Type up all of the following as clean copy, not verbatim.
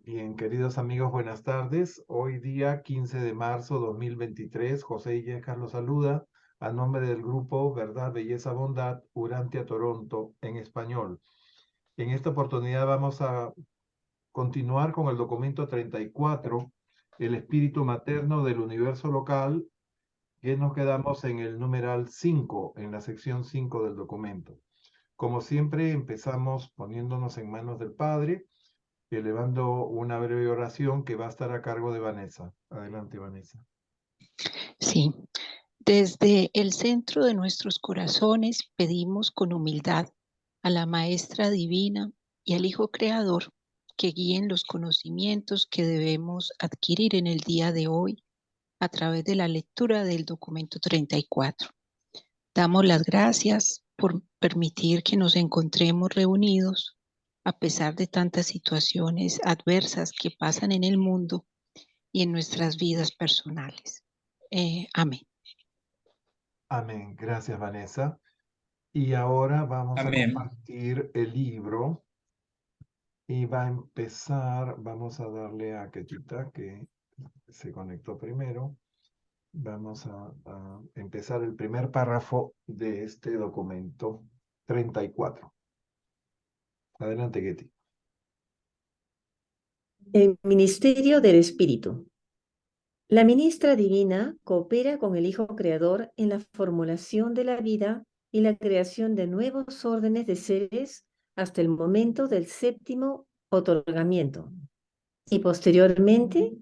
Bien, queridos amigos, buenas tardes. Hoy día 15 de marzo 2023, José Illescas los saluda a nombre del grupo Verdad, Belleza, Bondad, Urantia Toronto en español. En esta oportunidad vamos a continuar con el documento 34, el espíritu materno del universo local, que nos quedamos en el numeral 5, en la sección 5 del documento. Como siempre, empezamos poniéndonos en manos del Padre, elevando una breve oración que va a estar a cargo de Vanessa. Adelante, Vanessa. Sí, desde el centro de nuestros corazones pedimos con humildad a la Maestra Divina y al Hijo Creador que guíen los conocimientos que debemos adquirir en el día de hoy a través de la lectura del documento 34. Damos las gracias por permitir que nos encontremos reunidos a pesar de tantas situaciones adversas que pasan en el mundo y en nuestras vidas personales. Amén. Amén. Gracias, Vanessa. Y ahora vamos a Amén. compartir el libro y va a empezar, vamos a darle a Ketita que se conectó primero. Vamos a empezar el primer párrafo de este documento 34. Adelante, Ketty. El Ministerio del Espíritu. La ministra divina coopera con el Hijo Creador en la formulación de la vida y la creación de nuevos órdenes de seres hasta el momento del séptimo otorgamiento. Y posteriormente,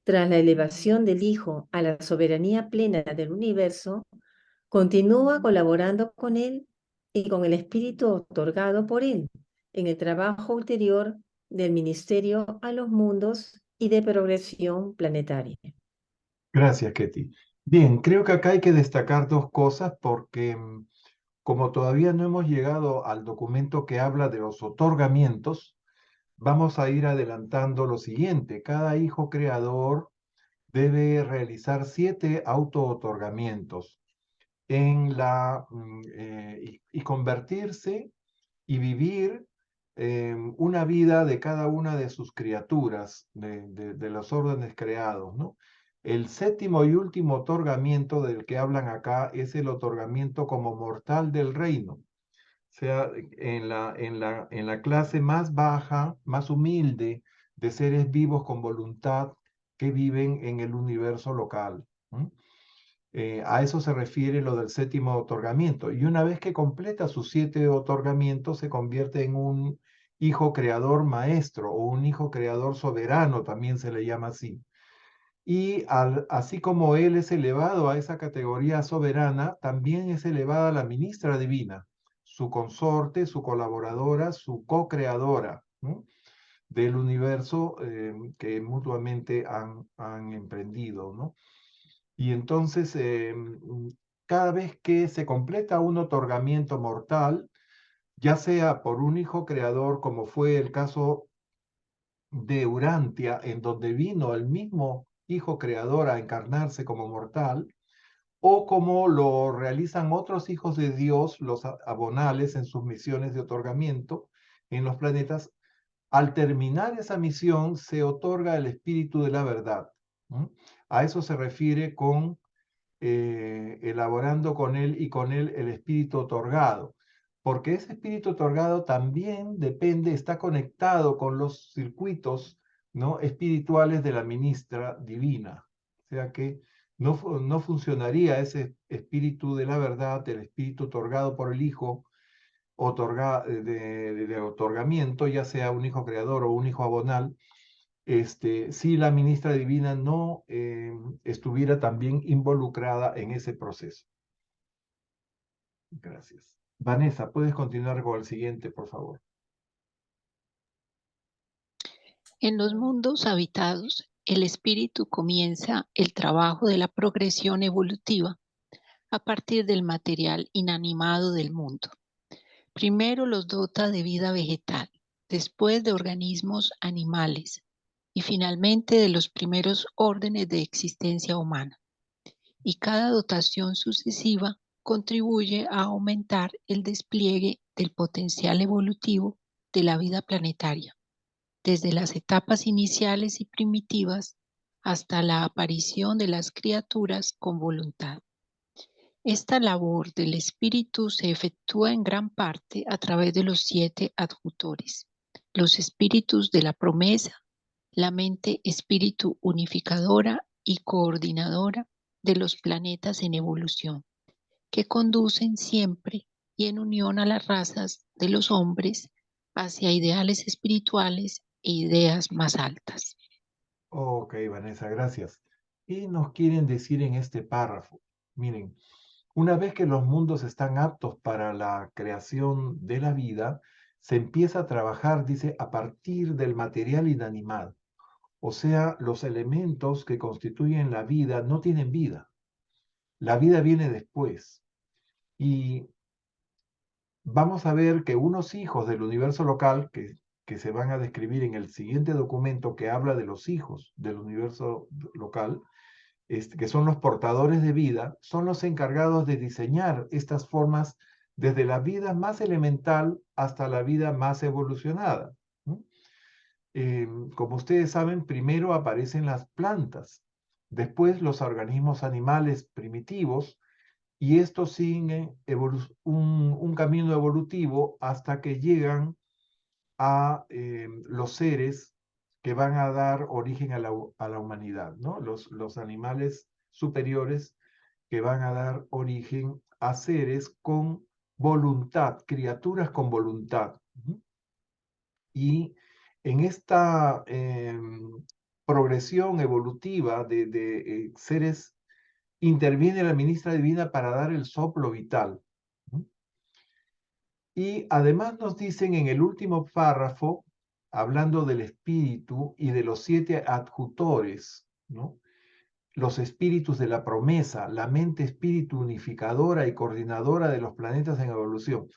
tras la elevación del Hijo a la soberanía plena del universo, continúa colaborando con él y con el Espíritu otorgado por él en el trabajo ulterior del ministerio a los mundos y de progresión planetaria. Gracias, Ketty. Bien, creo que acá hay que destacar dos cosas porque como todavía no hemos llegado al documento que habla de los otorgamientos, vamos a ir adelantando lo siguiente. Cada hijo creador debe realizar 7 auto-otorgamientos y convertirse y vivir una vida de cada una de sus criaturas, de los órdenes creados, ¿no? El séptimo y último otorgamiento del que hablan acá es el otorgamiento como mortal del reino. O sea, en la clase más baja, más humilde de seres vivos con voluntad que viven en el universo local. A eso se refiere lo del séptimo otorgamiento. Y una vez que completa sus 7 otorgamientos, se convierte en un hijo creador maestro o un hijo creador soberano, también se le llama así. Y así como él es elevado a esa categoría soberana, también es elevada la ministra divina, su consorte, su colaboradora, su co-creadora, ¿no?, del universo que mutuamente han emprendido, ¿no? Y entonces, cada vez que se completa un otorgamiento mortal, ya sea por un hijo creador, como fue el caso de Urantia, en donde vino el mismo hijo creador a encarnarse como mortal, o como lo realizan otros hijos de Dios, los abonales, en sus misiones de otorgamiento en los planetas, al terminar esa misión se otorga el espíritu de la verdad. A eso se refiere con elaborando con él y con él el espíritu otorgado, porque ese espíritu otorgado también depende, está conectado con los circuitos, ¿no?, espirituales de la ministra divina. O sea que no funcionaría ese espíritu de la verdad, el espíritu otorgado por el Hijo, de otorgamiento, ya sea un hijo creador o un hijo abonal, si la ministra divina no estuviera también involucrada en ese proceso. Gracias. Vanessa, ¿puedes continuar con el siguiente, por favor? En los mundos habitados, el espíritu comienza el trabajo de la progresión evolutiva a partir del material inanimado del mundo. Primero los dota de vida vegetal, después de organismos animales y finalmente de los primeros órdenes de existencia humana. Y cada dotación sucesiva contribuye a aumentar el despliegue del potencial evolutivo de la vida planetaria, desde las etapas iniciales y primitivas hasta la aparición de las criaturas con voluntad. Esta labor del espíritu se efectúa en gran parte a través de los 7 adjutores, los espíritus de la promesa, la mente espíritu unificadora y coordinadora de los planetas en evolución, que conducen siempre y en unión a las razas de los hombres hacia ideales espirituales e ideas más altas. Ok, Vanessa, gracias. Y nos quieren decir en este párrafo, miren, una vez que los mundos están aptos para la creación de la vida, se empieza a trabajar, dice, a partir del material inanimado. O sea, los elementos que constituyen la vida no tienen vida. La vida viene después. Y vamos a ver que unos hijos del universo local, que se van a describir en el siguiente documento que habla de los hijos del universo local, que son los portadores de vida, son los encargados de diseñar estas formas desde la vida más elemental hasta la vida más evolucionada. Como ustedes saben, primero aparecen las plantas, después los organismos animales primitivos, y estos siguen un camino evolutivo hasta que llegan a los seres que van a dar origen a la humanidad, ¿no? Los animales superiores que van a dar origen a seres con voluntad, criaturas con voluntad. Y en esta progresión evolutiva de seres, interviene la ministra divina para dar el soplo vital. Y además nos dicen en el último párrafo, hablando del espíritu y de los 7 adjutores, ¿no? Los espíritus de la promesa, la mente espíritu unificadora y coordinadora de los planetas en evolución.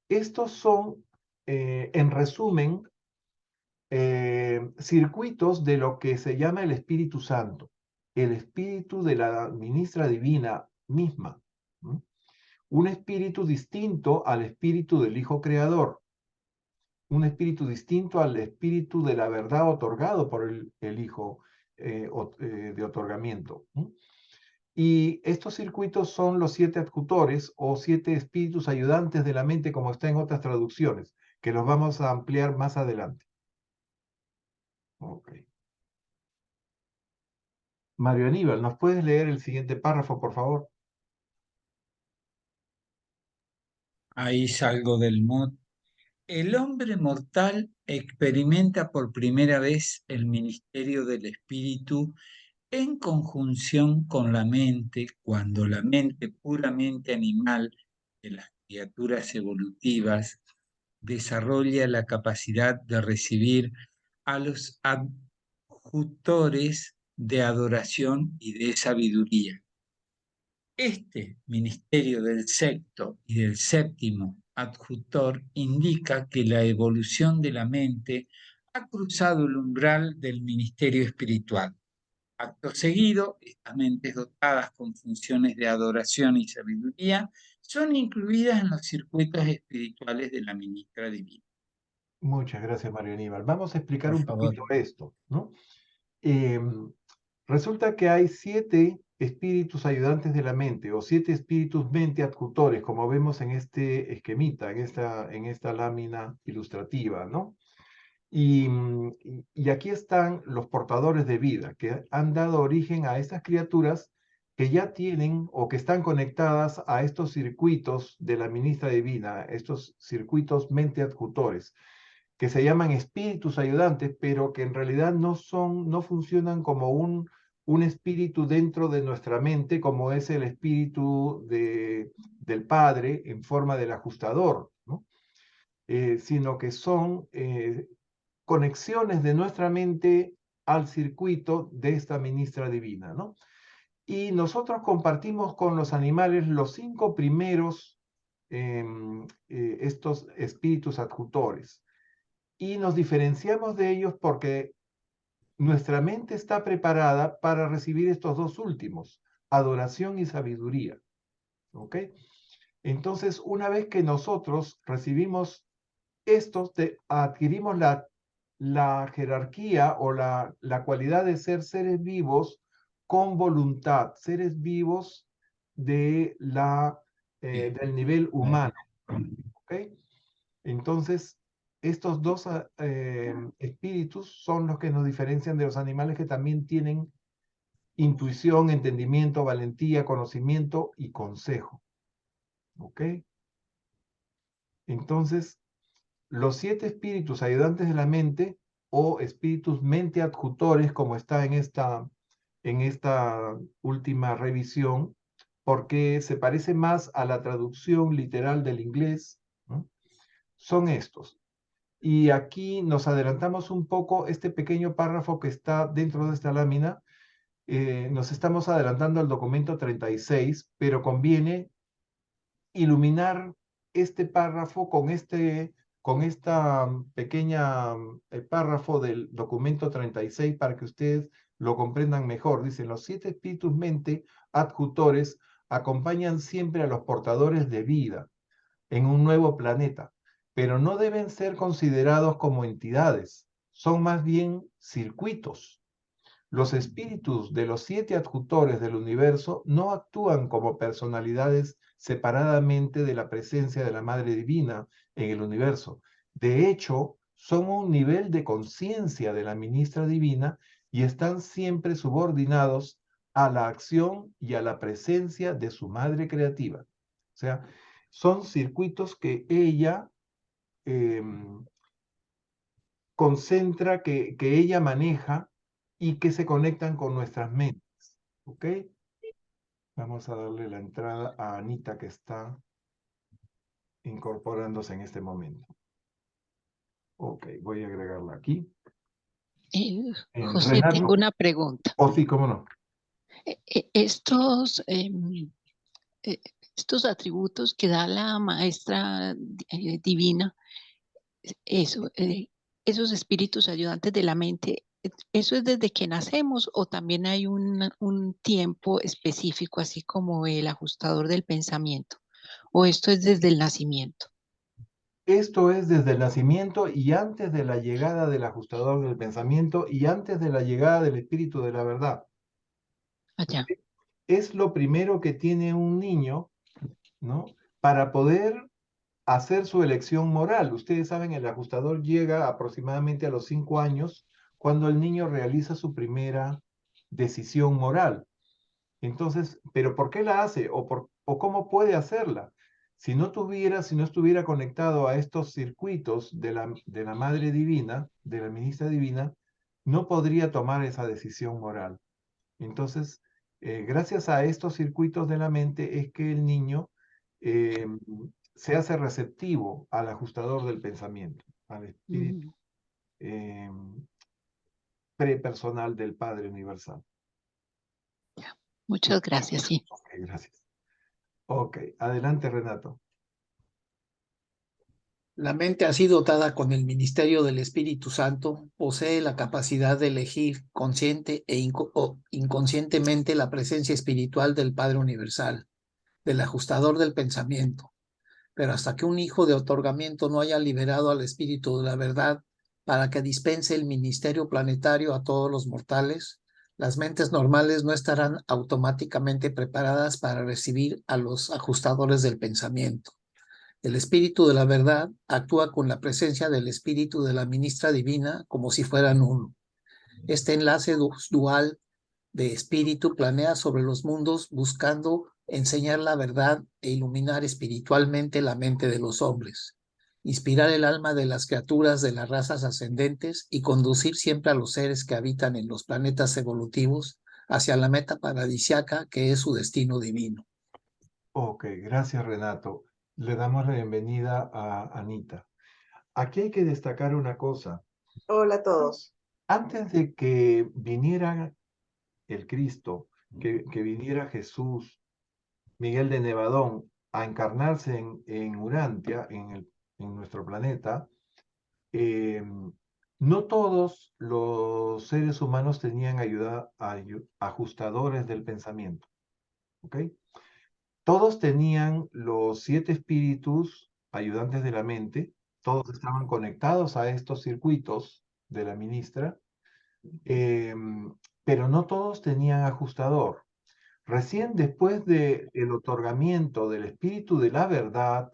Estos son, en resumen, circuitos de lo que se llama el Espíritu Santo, el espíritu de la ministra divina misma. Un espíritu distinto al espíritu del Hijo Creador, un espíritu distinto al espíritu de la verdad otorgado por el Hijo de otorgamiento. Y estos circuitos son los 7 adjutores o 7 espíritus ayudantes de la mente, como está en otras traducciones, que los vamos a ampliar más adelante. Ok. Mario Aníbal, ¿nos puedes leer el siguiente párrafo, por favor? Ahí salgo del mod. El hombre mortal experimenta por primera vez el ministerio del espíritu en conjunción con la mente, cuando la mente puramente animal de las criaturas evolutivas desarrolla la capacidad de recibir a los adjutores de adoración y de sabiduría. Este ministerio del sexto y del séptimo adjutor indica que la evolución de la mente ha cruzado el umbral del ministerio espiritual. Acto seguido, estas mentes dotadas con funciones de adoración y sabiduría son incluidas en los circuitos espirituales de la ministra divina. Muchas gracias, Mario Aníbal. Vamos a explicar Por un favor. poquito esto, ¿no? Resulta que hay 7 espíritus ayudantes de la mente o 7 espíritus mente adjutores, como vemos en este esquemita, en esta lámina ilustrativa, ¿no? Y aquí están los portadores de vida que han dado origen a estas criaturas que ya tienen o que están conectadas a estos circuitos de la ministra divina, estos circuitos mente adjutores, que se llaman espíritus ayudantes, pero que en realidad no funcionan como un espíritu dentro de nuestra mente, como es el espíritu del Padre en forma del ajustador, ¿no? Sino que son conexiones de nuestra mente al circuito de esta ministra divina, ¿no? Y nosotros compartimos con los animales los 5 primeros, estos espíritus adjutores. Y nos diferenciamos de ellos porque nuestra mente está preparada para recibir estos 2 últimos, adoración y sabiduría. ¿Ok? Entonces, una vez que nosotros recibimos estos, adquirimos la jerarquía o la cualidad de ser seres vivos con voluntad, seres vivos de del nivel humano. ¿Ok? Entonces, estos dos espíritus son los que nos diferencian de los animales que también tienen intuición, entendimiento, valentía, conocimiento y consejo. ¿Ok? Entonces, los 7 espíritus ayudantes de la mente o espíritus mente adjutores, como está en esta última revisión, porque se parece más a la traducción literal del inglés, ¿no? Son estos. Y aquí nos adelantamos un poco, este pequeño párrafo que está dentro de esta lámina, nos estamos adelantando al documento 36, pero conviene iluminar este párrafo con esta pequeña párrafo del documento 36 para que ustedes lo comprendan mejor. Dicen, los 7 espíritus mente adjutores acompañan siempre a los portadores de vida en un nuevo planeta, pero no deben ser considerados como entidades, son más bien circuitos. Los espíritus de los 7 adjutores del universo no actúan como personalidades separadamente de la presencia de la Madre Divina en el universo. De hecho, son un nivel de conciencia de la ministra divina y están siempre subordinados a la acción y a la presencia de su Madre creativa. O sea, son circuitos que ella concentra, que ella maneja y que se conectan con nuestras mentes. ¿Ok? Vamos a darle la entrada a Anita, que está incorporándose en este momento. Ok, voy a agregarla aquí. José, Renato. tengo una pregunta. Oh, sí, cómo no. Estos, estos atributos que da la maestra divina, eso, esos espíritus ayudantes de la mente, ¿eso es desde que nacemos o también hay un tiempo específico, así como el ajustador del pensamiento? ¿O esto es desde el nacimiento? Esto es desde el nacimiento y antes de la llegada del ajustador del pensamiento y antes de la llegada del espíritu de la verdad. Allá. Es lo primero que tiene un niño, ¿no? Para poder hacer su elección moral. Ustedes saben, el ajustador llega aproximadamente a los 5 años cuando el niño realiza su primera decisión moral. Entonces, ¿pero por qué la hace? ¿O cómo puede hacerla? Si no estuviera conectado a estos circuitos de la Madre Divina, de la Ministra Divina, no podría tomar esa decisión moral. Entonces, gracias a estos circuitos de la mente es que el niño eh, se hace receptivo al ajustador del pensamiento, al espíritu eh, prepersonal del Padre Universal. Muchas gracias, sí. Ok, gracias. Ok, adelante, Renato. La mente así dotada con el ministerio del Espíritu Santo posee la capacidad de elegir consciente o inconscientemente la presencia espiritual del Padre Universal, del ajustador del pensamiento. Pero hasta que un hijo de otorgamiento no haya liberado al Espíritu de la verdad para que dispense el ministerio planetario a todos los mortales, las mentes normales no estarán automáticamente preparadas para recibir a los ajustadores del pensamiento. El espíritu de la verdad actúa con la presencia del espíritu de la ministra divina como si fueran uno. Este enlace dual de espíritu planea sobre los mundos buscando enseñar la verdad e iluminar espiritualmente la mente de los hombres, inspirar el alma de las criaturas de las razas ascendentes y conducir siempre a los seres que habitan en los planetas evolutivos hacia la meta paradisiaca que es su destino divino. Ok, gracias, Renato. Le damos la bienvenida a Anita. Aquí hay que destacar una cosa. Hola a todos. Antes de que viniera el Cristo, que viniera Jesús, Miguel de Nevadón, a encarnarse en Urantia, en nuestro planeta, no todos los seres humanos tenían ajustadores del pensamiento. ¿Ok? Todos tenían los 7 espíritus ayudantes de la mente, todos estaban conectados a estos circuitos, de la ministra, pero no todos tenían ajustador. Recién después del otorgamiento del Espíritu de la Verdad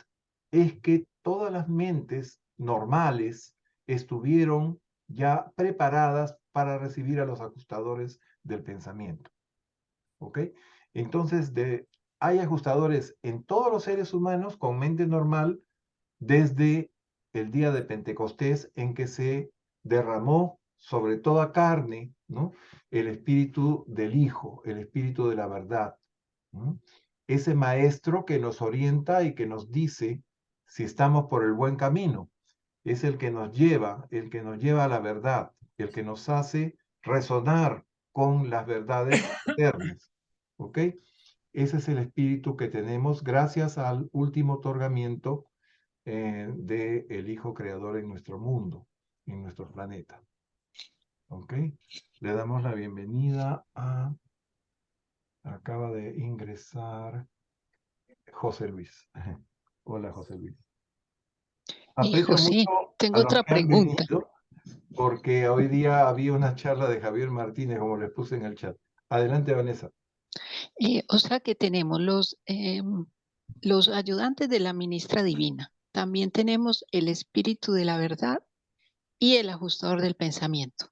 es que todas las mentes normales estuvieron ya preparadas para recibir a los ajustadores del pensamiento. ¿Ok? Entonces, hay ajustadores en todos los seres humanos con mente normal desde el día de Pentecostés, en que se derramó sobre toda carne, ¿no?, el espíritu del Hijo, el espíritu de la verdad, ¿no? Ese maestro que nos orienta y que nos dice si estamos por el buen camino. Es el que nos lleva a la verdad, el que nos hace resonar con las verdades eternas. ¿Ok? Ese es el espíritu que tenemos gracias al último otorgamiento del Hijo Creador en nuestro mundo, en nuestro planeta. ¿Ok? Le damos la bienvenida a... Acaba de ingresar José Luis. Hola, José Luis. Aprecio José, mucho a tengo los otra que han pregunta. venido, porque hoy día había una charla de Javier Martínez, como les puse en el chat. Adelante, Vanessa. O sea que tenemos los ayudantes de la ministra divina. También tenemos el espíritu de la verdad y el ajustador del pensamiento.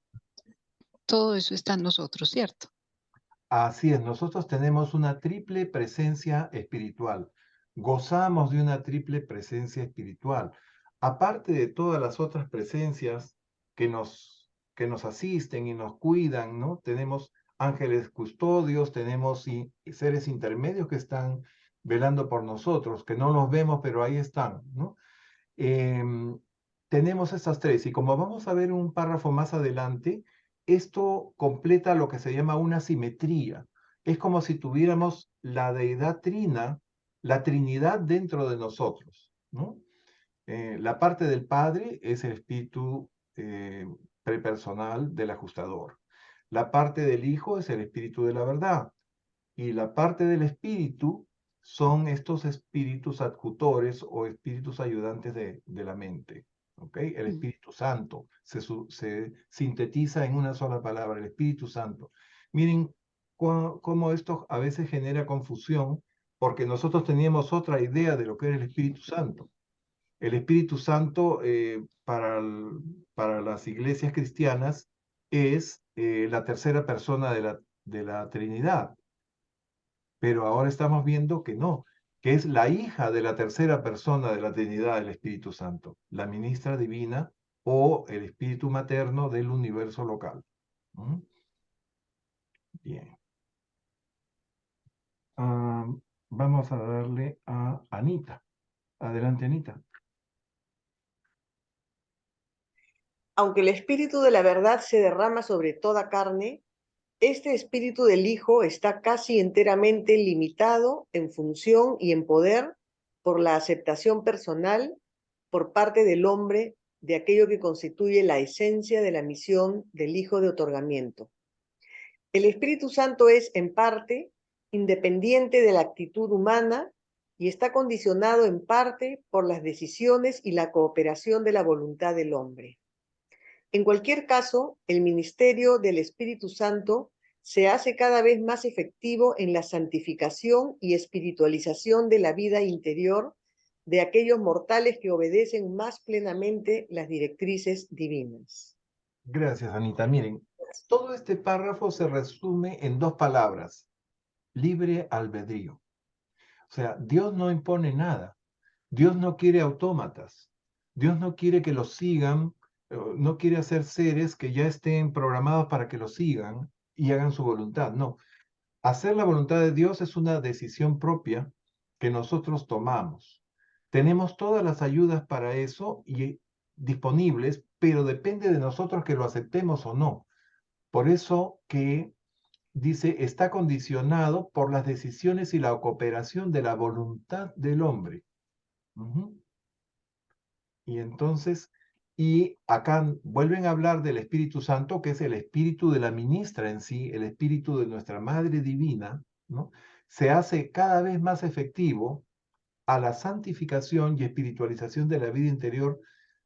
Todo eso está en nosotros, ¿cierto? Así es, nosotros tenemos una triple presencia espiritual. Gozamos de una triple presencia espiritual. Aparte de todas las otras presencias que nos asisten y nos cuidan, ¿no? Tenemos ángeles custodios, tenemos seres intermedios que están velando por nosotros, que no los vemos, pero ahí están, ¿no? Tenemos estas tres, y como vamos a ver un párrafo más adelante, esto completa lo que se llama una simetría. Es como si tuviéramos la deidad trina, la Trinidad dentro de nosotros, ¿no? La parte del Padre es el espíritu prepersonal del ajustador. La parte del Hijo es el espíritu de la verdad. Y la parte del espíritu son estos espíritus adjutores o espíritus ayudantes de la mente. ¿Ok? El Espíritu Santo se sintetiza en una sola palabra, el Espíritu Santo. Miren cómo esto a veces genera confusión, porque nosotros teníamos otra idea de lo que era el Espíritu Santo. El Espíritu Santo para las iglesias cristianas es la tercera persona de la Trinidad. Pero ahora estamos viendo que no, que es la hija de la tercera persona de la Trinidad del Espíritu Santo, la ministra divina o el espíritu materno del universo local. ¿Mm? Bien. Vamos a darle a Anita. Adelante, Anita. Aunque el espíritu de la verdad se derrama sobre toda carne, este espíritu del Hijo está casi enteramente limitado en función y en poder por la aceptación personal por parte del hombre de aquello que constituye la esencia de la misión del Hijo de otorgamiento. El Espíritu Santo es, en parte, independiente de la actitud humana y está condicionado en parte por las decisiones y la cooperación de la voluntad del hombre. En cualquier caso, el ministerio del Espíritu Santo se hace cada vez más efectivo en la santificación y espiritualización de la vida interior de aquellos mortales que obedecen más plenamente las directrices divinas. Gracias, Anita. Miren, todo este párrafo se resume en dos palabras: libre albedrío. O sea, Dios no impone nada. Dios no quiere autómatas. Dios no quiere que los sigan, no quiere hacer seres que ya estén programados para que los sigan y hagan su voluntad. No. Hacer la voluntad de Dios es una decisión propia que nosotros tomamos. Tenemos todas las ayudas para eso y disponibles, pero depende de nosotros que lo aceptemos o no. Por eso que dice, está condicionado por las decisiones y la cooperación de la voluntad del hombre. Y entonces, y acá vuelven a hablar del Espíritu Santo, que es el espíritu de la ministra en sí, el espíritu de nuestra Madre Divina, ¿no? Se hace cada vez más efectivo a la santificación y espiritualización de la vida interior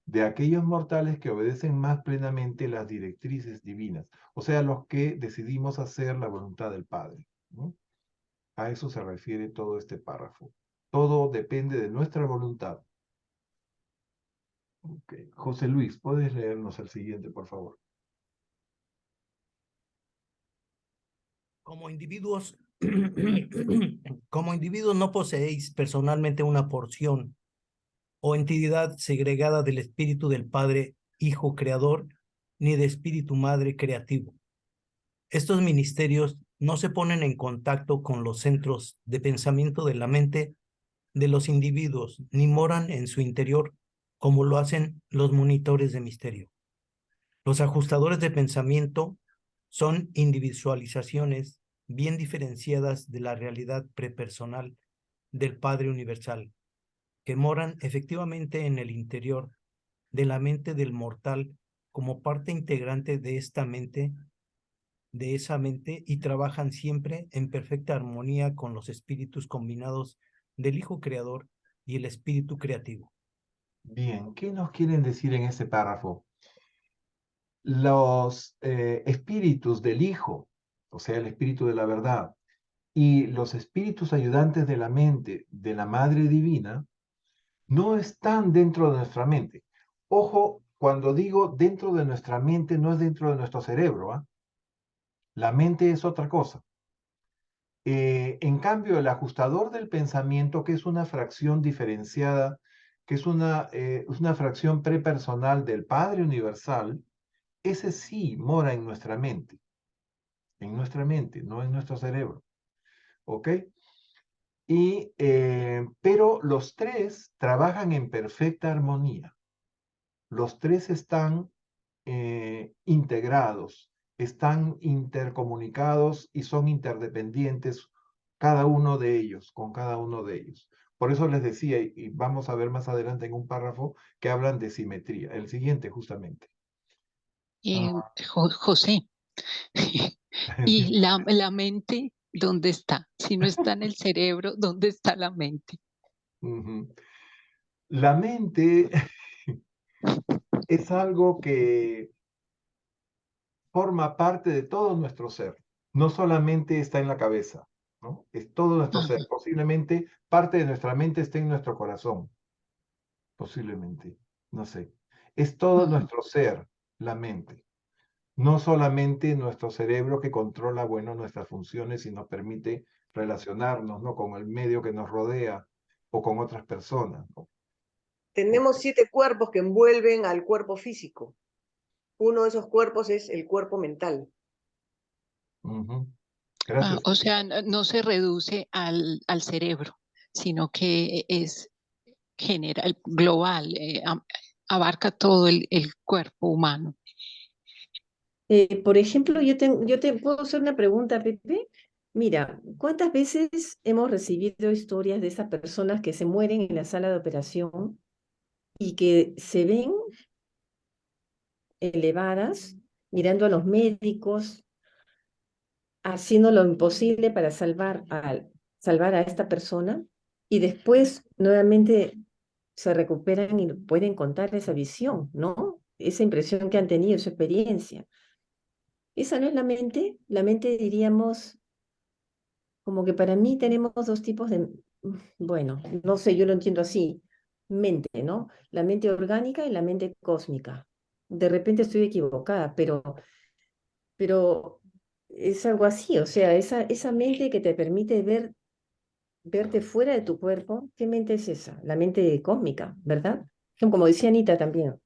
de aquellos mortales que obedecen más plenamente las directrices divinas, o sea, los que decidimos hacer la voluntad del Padre, ¿no? A eso se refiere todo este párrafo. Todo depende de nuestra voluntad. Okay. José Luis, ¿puedes leernos el siguiente, por favor? Como individuos, como individuos no poseéis personalmente una porción o entidad segregada del Espíritu del Padre, Hijo Creador, ni de Espíritu Madre Creativo. Estos ministerios no se ponen en contacto con los centros de pensamiento de la mente de los individuos, ni moran en su interior como lo hacen los monitores de misterio. Los ajustadores de pensamiento son individualizaciones bien diferenciadas de la realidad prepersonal del Padre Universal, que moran efectivamente en el interior de la mente del mortal como parte integrante de esa mente, y trabajan siempre en perfecta armonía con los espíritus combinados del Hijo Creador y el Espíritu Creativo. Bien, ¿qué nos quieren decir en ese párrafo? Los espíritus del Hijo, o sea, el espíritu de la verdad, y los espíritus ayudantes de la mente de la Madre Divina, no están dentro de nuestra mente. Ojo, cuando digo dentro de nuestra mente, no es dentro de nuestro cerebro, ¿ah? La mente es otra cosa. En cambio, el ajustador del pensamiento, que es una fracción diferenciada, que es una fracción prepersonal del Padre Universal, ese sí mora en nuestra mente, no en nuestro cerebro. ¿Ok? Pero los tres trabajan en perfecta armonía. Los tres están integrados, están intercomunicados y son interdependientes cada uno de ellos, con cada uno de ellos. Por eso les decía, y vamos a ver más adelante en un párrafo, que hablan de simetría. El siguiente, justamente. José, ¿y la mente dónde está? Si no está en el cerebro, ¿dónde está la mente? La mente es algo que forma parte de todo nuestro ser. No solamente está en la cabeza, ¿no? Es todo nuestro ser. Posiblemente parte de nuestra mente esté en nuestro corazón. Posiblemente, no sé. Es todo nuestro ser, la mente. No solamente nuestro cerebro que controla, bueno, nuestras funciones y nos permite relacionarnos, ¿no? Con el medio que nos rodea o con otras personas, ¿no? Tenemos 7 cuerpos que envuelven al cuerpo físico. Uno de esos cuerpos es el cuerpo mental. Gracias. O sea, no se reduce al cerebro, sino que es general, global, abarca todo el cuerpo humano. Por ejemplo, yo te puedo hacer una pregunta, Pepe. Mira, ¿cuántas veces hemos recibido historias de esas personas que se mueren en la sala de operación y que se ven elevadas, mirando a los médicos, haciendo lo imposible para salvar a esta persona, y después nuevamente se recuperan y pueden contar esa visión, ¿no? Esa impresión que han tenido, esa experiencia? Esa no es la mente. La mente, diríamos, como que para mí tenemos dos tipos de, bueno, no sé, yo lo entiendo así, mente, ¿no? La mente orgánica y la mente cósmica. De repente estoy equivocada, pero es algo así, o sea, esa mente que te permite verte fuera de tu cuerpo. ¿Qué mente es esa? La mente cósmica, ¿verdad? Como decía Anita también,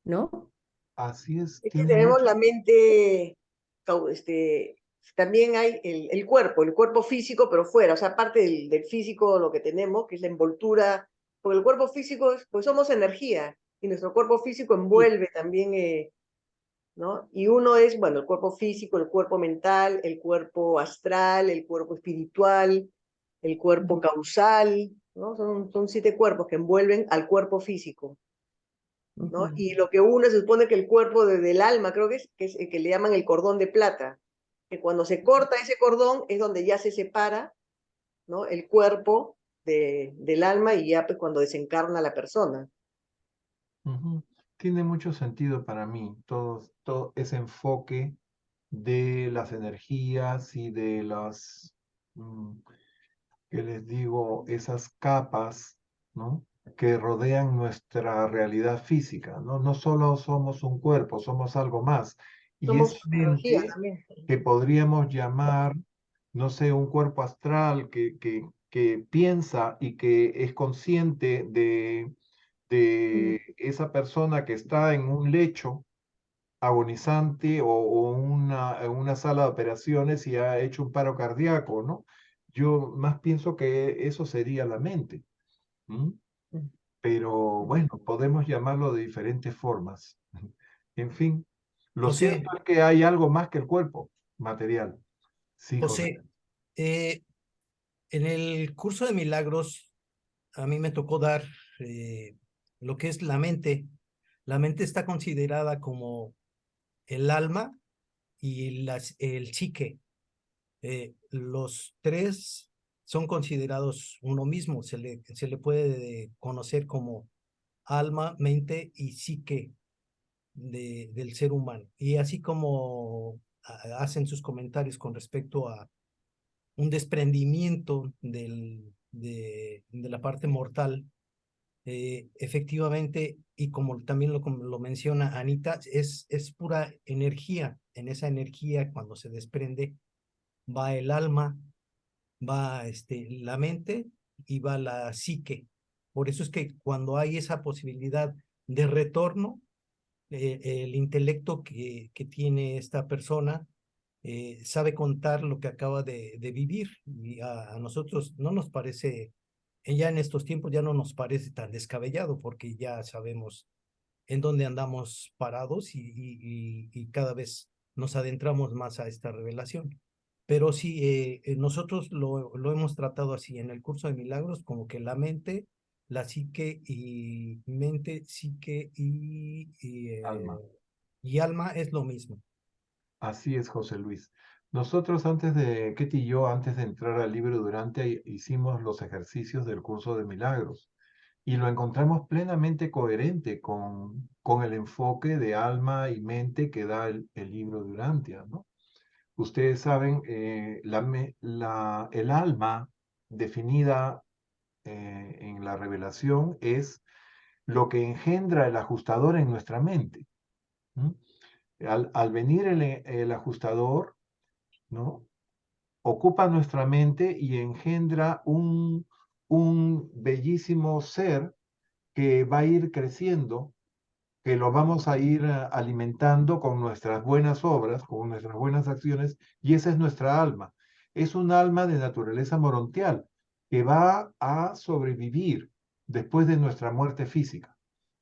¿no? Así es, Es que tiene tenemos mucho. la mente, también hay el cuerpo físico, pero fuera, o sea, aparte del físico, lo que tenemos, que es la envoltura, porque el cuerpo físico, pues somos energía, y nuestro cuerpo físico Sí. envuelve también, ¿no? Y uno es, bueno, el cuerpo físico, el cuerpo mental, el cuerpo astral, el cuerpo espiritual, el cuerpo causal, ¿no? Son 7 cuerpos que envuelven al cuerpo físico, ¿no? Y lo que une se supone que el cuerpo del alma, creo que es el que le llaman el cordón de plata, que cuando se corta ese cordón es donde ya se separa, ¿no? El cuerpo del alma, y ya pues cuando desencarna la persona. Ujú. Tiene mucho sentido para mí todo ese enfoque de las energías y de las, que les digo, esas capas, ¿no? Que rodean nuestra realidad física, ¿no? No solo somos un cuerpo, somos algo más. Y esa Somos energía mente también. que podríamos llamar, no sé, un cuerpo astral que piensa y que es consciente de esa persona que está en un lecho agonizante o en una sala de operaciones y ha hecho un paro cardíaco, ¿no? Yo más pienso que eso sería la mente. ¿M? Pero bueno, podemos llamarlo de diferentes formas. En fin, lo cierto José, es que hay algo más que el cuerpo material. Sí, José. José, en el curso de milagros, a mí me tocó dar lo que es la mente. La mente está considerada como el alma y el psique. Los tres son considerados uno mismo. Se le puede conocer como alma, mente y psique del ser humano. Y así como hacen sus comentarios con respecto a un desprendimiento de la parte mortal, efectivamente, y como también lo menciona Anita, es pura energía. En esa energía, cuando se desprende, va el alma, va la mente y va la psique. Por eso es que cuando hay esa posibilidad de retorno, el intelecto que tiene esta persona sabe contar lo que acaba de vivir, y a nosotros no nos parece, ya en estos tiempos ya no nos parece tan descabellado, porque ya sabemos en dónde andamos parados y cada vez nos adentramos más a esta revelación. Pero sí, nosotros lo hemos tratado así en el curso de milagros, como que la mente, la psique y mente, psique Alma. y alma es lo mismo. Así es, José Luis. Nosotros Ketty y yo, antes de entrar al libro Durante, hicimos los ejercicios del curso de milagros y lo encontramos plenamente coherente con el enfoque de alma y mente que da el libro Durantia, ¿no? Ustedes saben, el alma definida en la revelación es lo que engendra el ajustador en nuestra mente. ¿M? Al venir el ajustador, ¿no? Ocupa nuestra mente y engendra un bellísimo ser que va a ir creciendo, que lo vamos a ir alimentando con nuestras buenas obras, con nuestras buenas acciones, y esa es nuestra alma. Es un alma de naturaleza morontial que va a sobrevivir después de nuestra muerte física.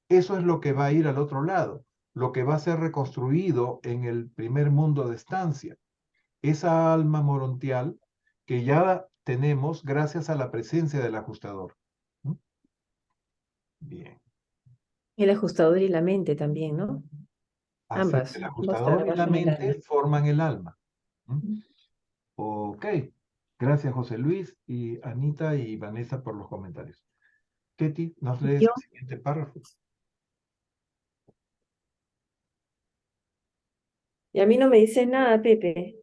Eso es lo que va a ir al otro lado, lo que va a ser reconstruido en el primer mundo de estancia. Esa alma morontial que ya tenemos gracias a la presencia del ajustador. ¿Mm? Bien. El ajustador y la mente también, ¿no? Así es, Ambas, el ambos ajustador y la trabajan el alma. mente forman el alma. ¿Mm? Ok. Gracias, José Luis y Anita y Vanessa por los comentarios. Ketty, ¿nos lees Yo, el siguiente párrafo? y a mí no me dices nada, Pepe.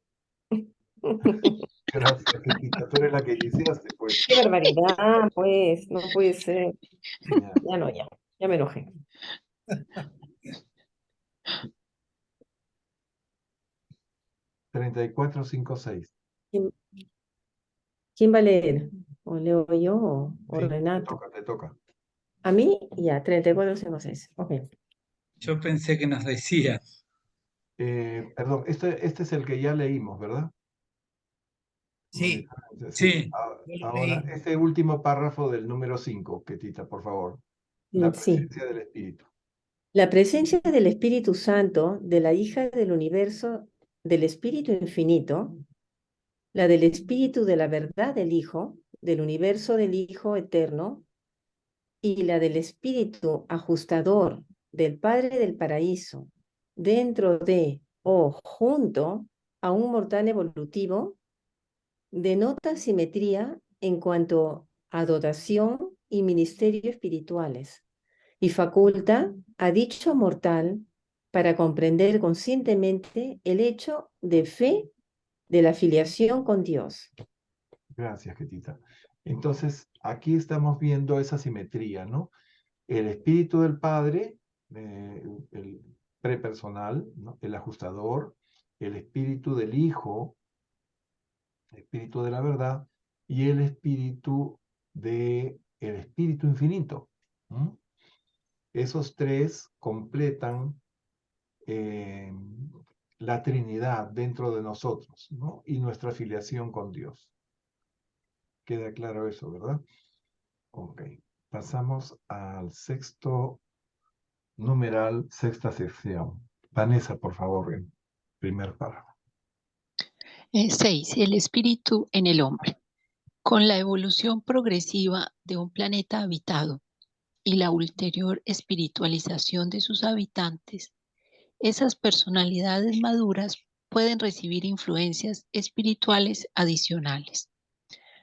Gracias, Ketita. Tú eres la que iniciaste, pues. Qué barbaridad, pues, no puede ser. Ya. Ya no, ya me enojé. 3456. ¿Quién, quién va a leer? ¿O leo yo o Sí, te Renato? toca, te toca. A mí, ya, 3456. Ok. Yo pensé que nos decía. Perdón, este es el que ya leímos, ¿verdad? Sí, Sí, Sí, yo lo ahora, leí. este último párrafo del número 5, Ketita, por favor. La Sí. presencia del Espíritu. La presencia del Espíritu Santo, de la hija del universo, del Espíritu infinito, la del Espíritu de la verdad del Hijo, del universo del Hijo eterno, y la del Espíritu ajustador del Padre del paraíso, dentro de o junto a un mortal evolutivo, denota simetría en cuanto a dotación y ministerio espirituales, y faculta a dicho mortal para comprender conscientemente el hecho de fe de la filiación con Dios. Gracias, Ketita. Entonces, aquí estamos viendo esa simetría, ¿no? El espíritu del Padre, el prepersonal, ¿no? El ajustador, el espíritu del Hijo, el espíritu de la verdad, y el espíritu el espíritu infinito. ¿Mm? Esos tres completan la Trinidad dentro de nosotros, ¿no? Y nuestra filiación con Dios. Queda claro eso, ¿verdad? Ok. Pasamos al sexto numeral, sexta sección. Vanessa, por favor, en primer párrafo. 6. El espíritu en el hombre. Con la evolución progresiva de un planeta habitado y la ulterior espiritualización de sus habitantes, esas personalidades maduras pueden recibir influencias espirituales adicionales.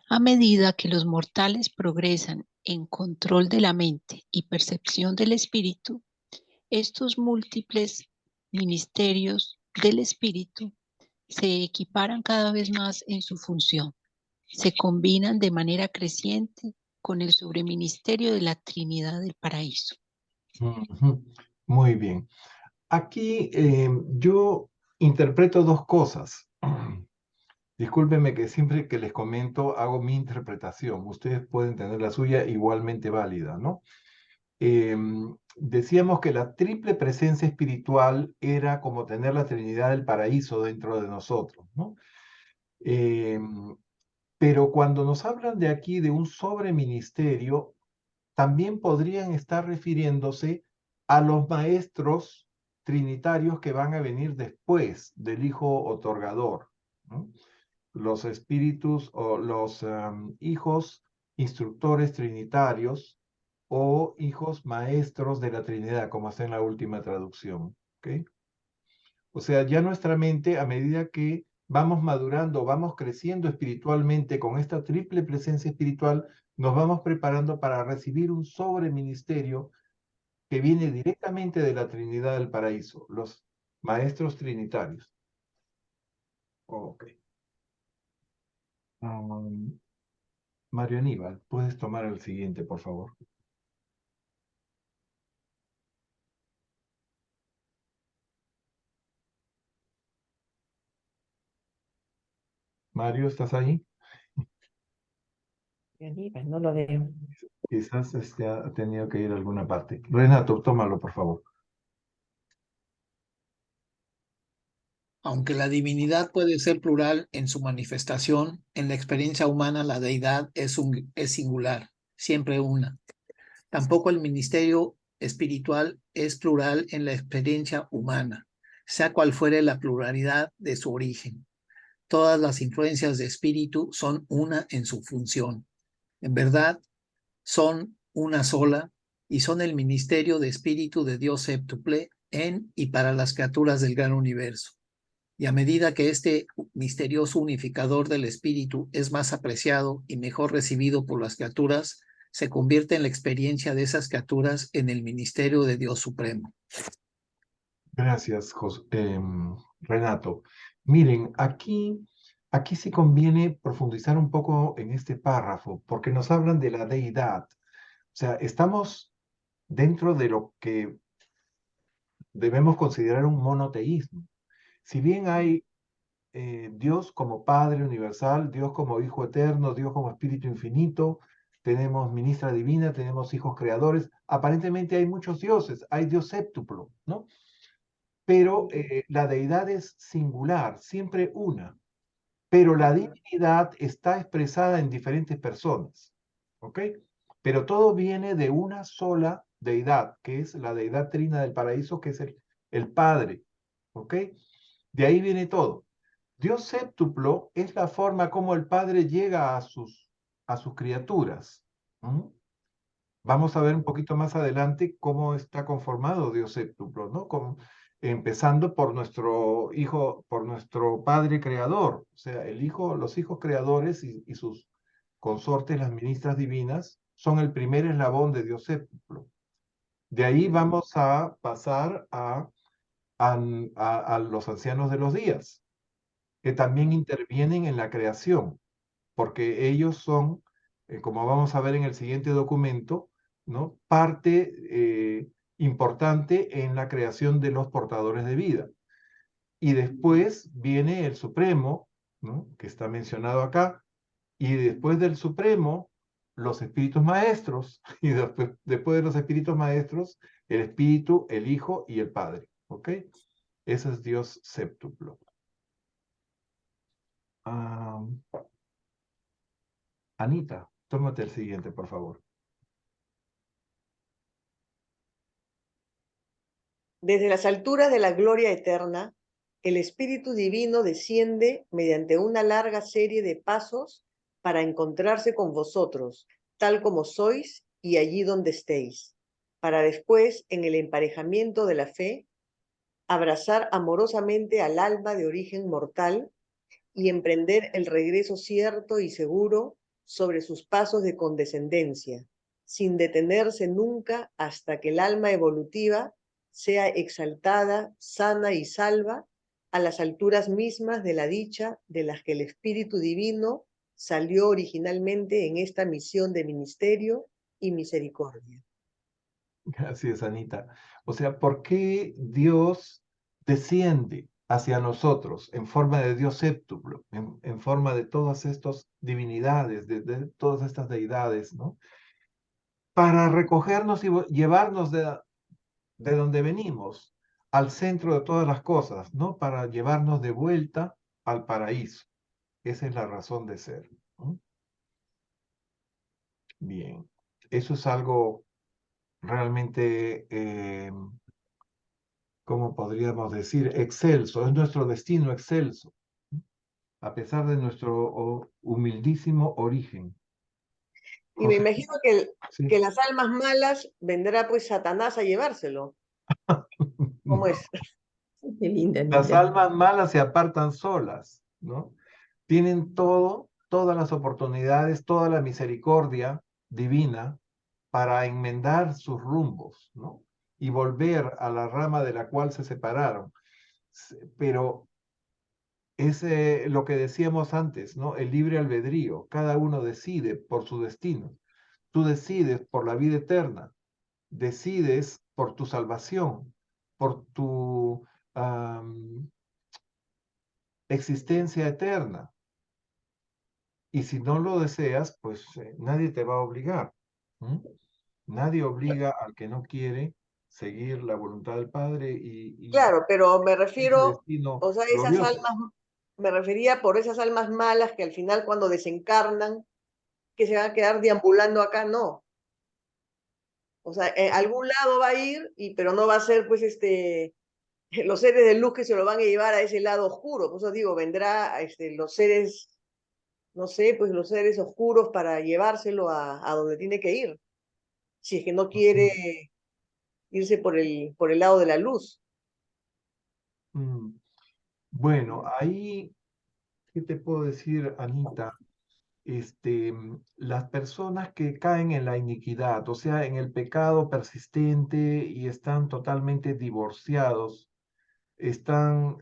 A medida que los mortales progresan en control de la mente y percepción del espíritu, estos múltiples ministerios del espíritu se equiparan cada vez más en su función. Se combinan de manera creciente con el sobreministerio de la Trinidad del Paraíso. Muy bien. Aquí yo interpreto dos cosas. Discúlpenme que siempre que les comento hago mi interpretación. Ustedes pueden tener la suya igualmente válida, ¿no? Decíamos que la triple presencia espiritual era como tener la Trinidad del Paraíso dentro de nosotros, ¿no? Pero cuando nos hablan de aquí de un sobreministerio, también podrían estar refiriéndose a los maestros trinitarios que van a venir después del Hijo otorgador, ¿no? Los espíritus o los hijos instructores trinitarios o hijos maestros de la Trinidad, como está en la última traducción. ¿Okay? O sea, ya nuestra mente, a medida que vamos madurando, vamos creciendo espiritualmente con esta triple presencia espiritual, nos vamos preparando para recibir un sobreministerio que viene directamente de la Trinidad del Paraíso, los maestros trinitarios. Ok. Mario Aníbal, ¿puedes tomar el siguiente, por favor? Mario, ¿estás ahí? No lo veo. Quizás ha tenido que ir a alguna parte. Renato, tómalo, por favor. Aunque la divinidad puede ser plural en su manifestación, en la experiencia humana la deidad es singular, siempre una. Tampoco el ministerio espiritual es plural en la experiencia humana, sea cual fuere la pluralidad de su origen. Todas las influencias de espíritu son una en su función. En verdad, son una sola y son el ministerio de espíritu de Dios séptuple en y para las criaturas del gran universo. Y a medida que este misterioso unificador del espíritu es más apreciado y mejor recibido por las criaturas, se convierte en la experiencia de esas criaturas en el ministerio de Dios Supremo. Gracias, Renato. Miren, aquí sí conviene profundizar un poco en este párrafo, porque nos hablan de la deidad. O sea, estamos dentro de lo que debemos considerar un monoteísmo. Si bien hay Dios como Padre universal, Dios como Hijo eterno, Dios como Espíritu infinito, tenemos ministra divina, tenemos hijos creadores, aparentemente hay muchos dioses, hay Dios séptuplo, ¿no? Pero la deidad es singular, siempre una, pero la divinidad está expresada en diferentes personas, ¿ok? Pero todo viene de una sola deidad, que es la deidad trina del paraíso, que es el Padre, ¿ok? De ahí viene todo. Dios séptuplo es la forma como el Padre llega a sus criaturas. ¿Mm? Vamos a ver un poquito más adelante cómo está conformado Dios séptuplo, ¿no? Empezando por nuestro Hijo, por nuestro Padre Creador, o sea, el Hijo, los hijos creadores y sus consortes, las ministras divinas, son el primer eslabón de Dios séptuplo. De ahí vamos a pasar a los ancianos de los días, que también intervienen en la creación, porque ellos son, como vamos a ver en el siguiente documento, ¿no? Parte importante en la creación de los portadores de vida. Y después viene el Supremo, ¿no? Que está mencionado acá, y después del Supremo, los espíritus maestros, y después de los espíritus maestros, el Espíritu, el Hijo y el Padre, ¿ok? Ese es Dios séptuplo. Anita, tómate el siguiente, por favor. Desde las alturas de la gloria eterna, el Espíritu Divino desciende mediante una larga serie de pasos para encontrarse con vosotros, tal como sois y allí donde estéis, para después, en el emparejamiento de la fe, abrazar amorosamente al alma de origen mortal y emprender el regreso cierto y seguro sobre sus pasos de condescendencia, sin detenerse nunca hasta que el alma evolutiva sea exaltada, sana y salva a las alturas mismas de la dicha de las que el Espíritu Divino salió originalmente en esta misión de ministerio y misericordia. Gracias, Anita. O sea, ¿por qué Dios desciende hacia nosotros en forma de Dios séptuplo, en forma de todas estas divinidades, de todas estas deidades, ¿no? Para recogernos y llevarnos de donde venimos al centro de todas las cosas, ¿no? Para llevarnos de vuelta al paraíso. Esa es la razón de ser, ¿no? Bien, eso es algo realmente, ¿cómo podríamos decir? Excelso, es nuestro destino excelso, a pesar de nuestro humildísimo origen. Y me José, imagino que sí. las almas malas vendrá pues Satanás a llevárselo. ¿Cómo No, es? Qué linda, las Anita. almas malas se apartan solas, ¿no? Tienen todas las oportunidades, toda la misericordia divina para enmendar sus rumbos, ¿no? Y volver a la rama de la cual se separaron. Pero es lo que decíamos antes, ¿no? El libre albedrío. Cada uno decide por su destino. Tú decides por la vida eterna, decides por tu salvación, por tu existencia eterna. Y si no lo deseas, pues nadie te va a obligar. ¿Mm? Nadie obliga al que no quiere seguir la voluntad del Padre y Claro, pero me ese refiero, destino o sea, esas glorioso. almas, me refería por esas almas malas que al final cuando desencarnan, que se van a quedar deambulando acá, no. O sea, a algún lado va a ir, pero no va a ser pues los seres de luz que se lo van a llevar a ese lado oscuro. Por eso digo, vendrá los seres, no sé, pues los seres oscuros para llevárselo a donde tiene que ir, si es que no quiere irse por el lado de la luz. Mm. Bueno, ahí, ¿qué te puedo decir, Anita? Las personas que caen en la iniquidad, o sea, en el pecado persistente y están totalmente divorciados, están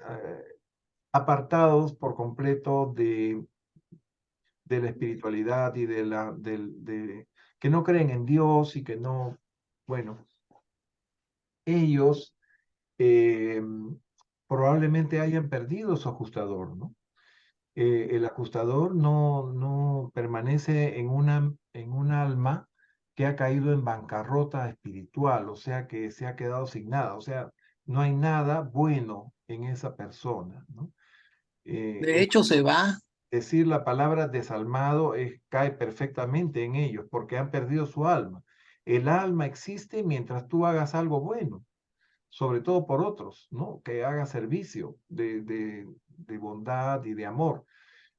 apartados por completo de la espiritualidad y que no creen en Dios y que no, bueno, ellos eh, probablemente hayan perdido su ajustador, ¿no? El ajustador no permanece en un alma que ha caído en bancarrota espiritual, o sea, que se ha quedado sin nada, o sea, no hay nada bueno en esa persona, ¿no? De hecho, se va. Decir la palabra desalmado cae perfectamente en ellos porque han perdido su alma. El alma existe mientras tú hagas algo bueno, sobre todo por otros, ¿no? Que hagas servicio de bondad y de amor.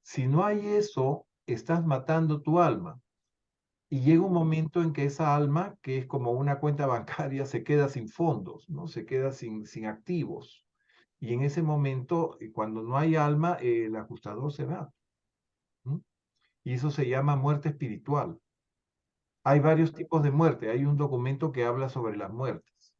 Si no hay eso, estás matando tu alma. Y llega un momento en que esa alma, que es como una cuenta bancaria, se queda sin fondos, ¿no? Se queda sin activos. Y en ese momento, cuando no hay alma, el ajustador se va. ¿No? Y eso se llama muerte espiritual. hay varios tipos de muerte. Hay un documento que habla sobre las muertes.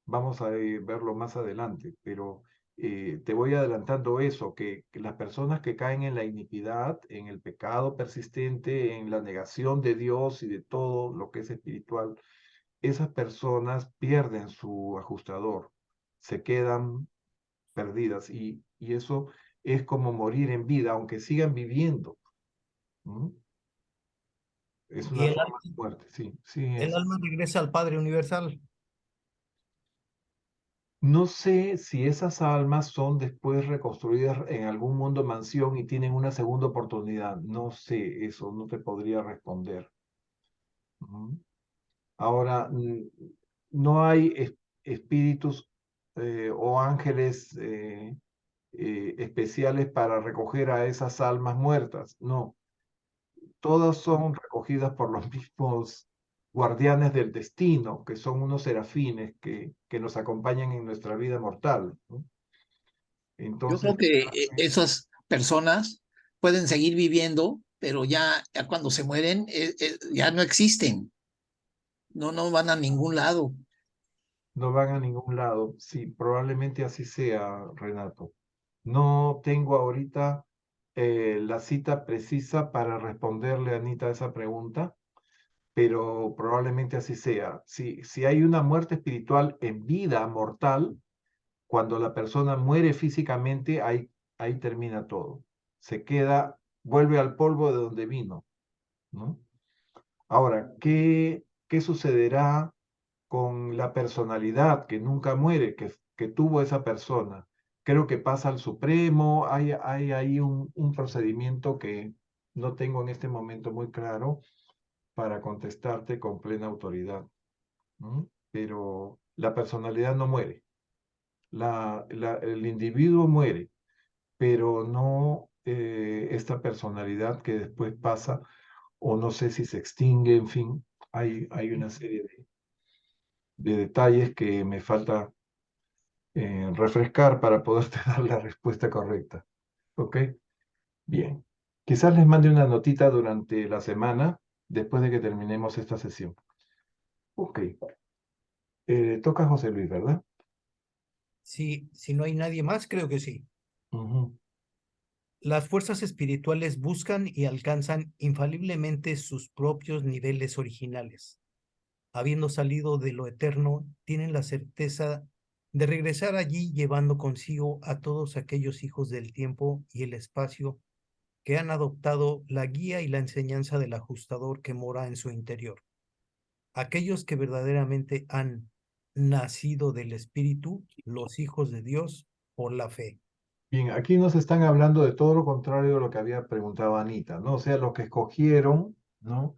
Vamos a verlo más adelante, pero te voy adelantando eso, que las personas que caen en la iniquidad, en el pecado persistente, en la negación de Dios y de todo lo que es espiritual, esas personas pierden su ajustador, se quedan perdidas y eso es como morir en vida, aunque sigan viviendo. Es Y una forma de muerte, sí, sí el es. alma regresa al Padre Universal. No sé si esas almas son después reconstruidas en algún mundo mansión y tienen una segunda oportunidad. No sé, eso no te podría responder. Ahora, no hay espíritus o ángeles especiales para recoger a esas almas muertas. No, todas son recogidas por los mismos guardianes del destino, que son unos serafines que nos acompañan en nuestra vida mortal. Yo Entonces, creo que esas personas pueden seguir viviendo, pero ya cuando se mueren ya no existen, no van a ningún lado. no van a ningún lado. Sí, probablemente así sea, Renato. No tengo ahorita la cita precisa para responderle a Anita esa pregunta, pero probablemente así sea. Si hay una muerte espiritual en vida mortal, cuando la persona muere físicamente, ahí termina todo. Se queda, vuelve al polvo de donde vino, ¿no? Ahora, ¿qué sucederá con la personalidad que nunca muere, que tuvo esa persona? Creo que pasa al Supremo, hay ahí un procedimiento que no tengo en este momento muy claro para contestarte con plena autoridad, ¿no? Pero la personalidad no muere, el individuo muere, pero no esta personalidad que después pasa, o no sé si se extingue, en fin, hay una serie de detalles que me falta refrescar para poderte dar la respuesta correcta. ¿Ok? Bien. Quizás les mande una notita durante la semana después de que terminemos esta sesión. Ok. Toca a José Luis, ¿verdad? Sí, si no hay nadie más, creo que sí. Ujú. Las fuerzas espirituales buscan y alcanzan infaliblemente sus propios niveles originales. Habiendo salido de lo eterno, tienen la certeza de regresar allí llevando consigo a todos aquellos hijos del tiempo y el espacio que han adoptado la guía y la enseñanza del ajustador que mora en su interior. Aquellos que verdaderamente han nacido del Espíritu, los hijos de Dios, por la fe. Bien, aquí nos están hablando de todo lo contrario de lo que había preguntado Anita, ¿no? O sea, los que escogieron, ¿no?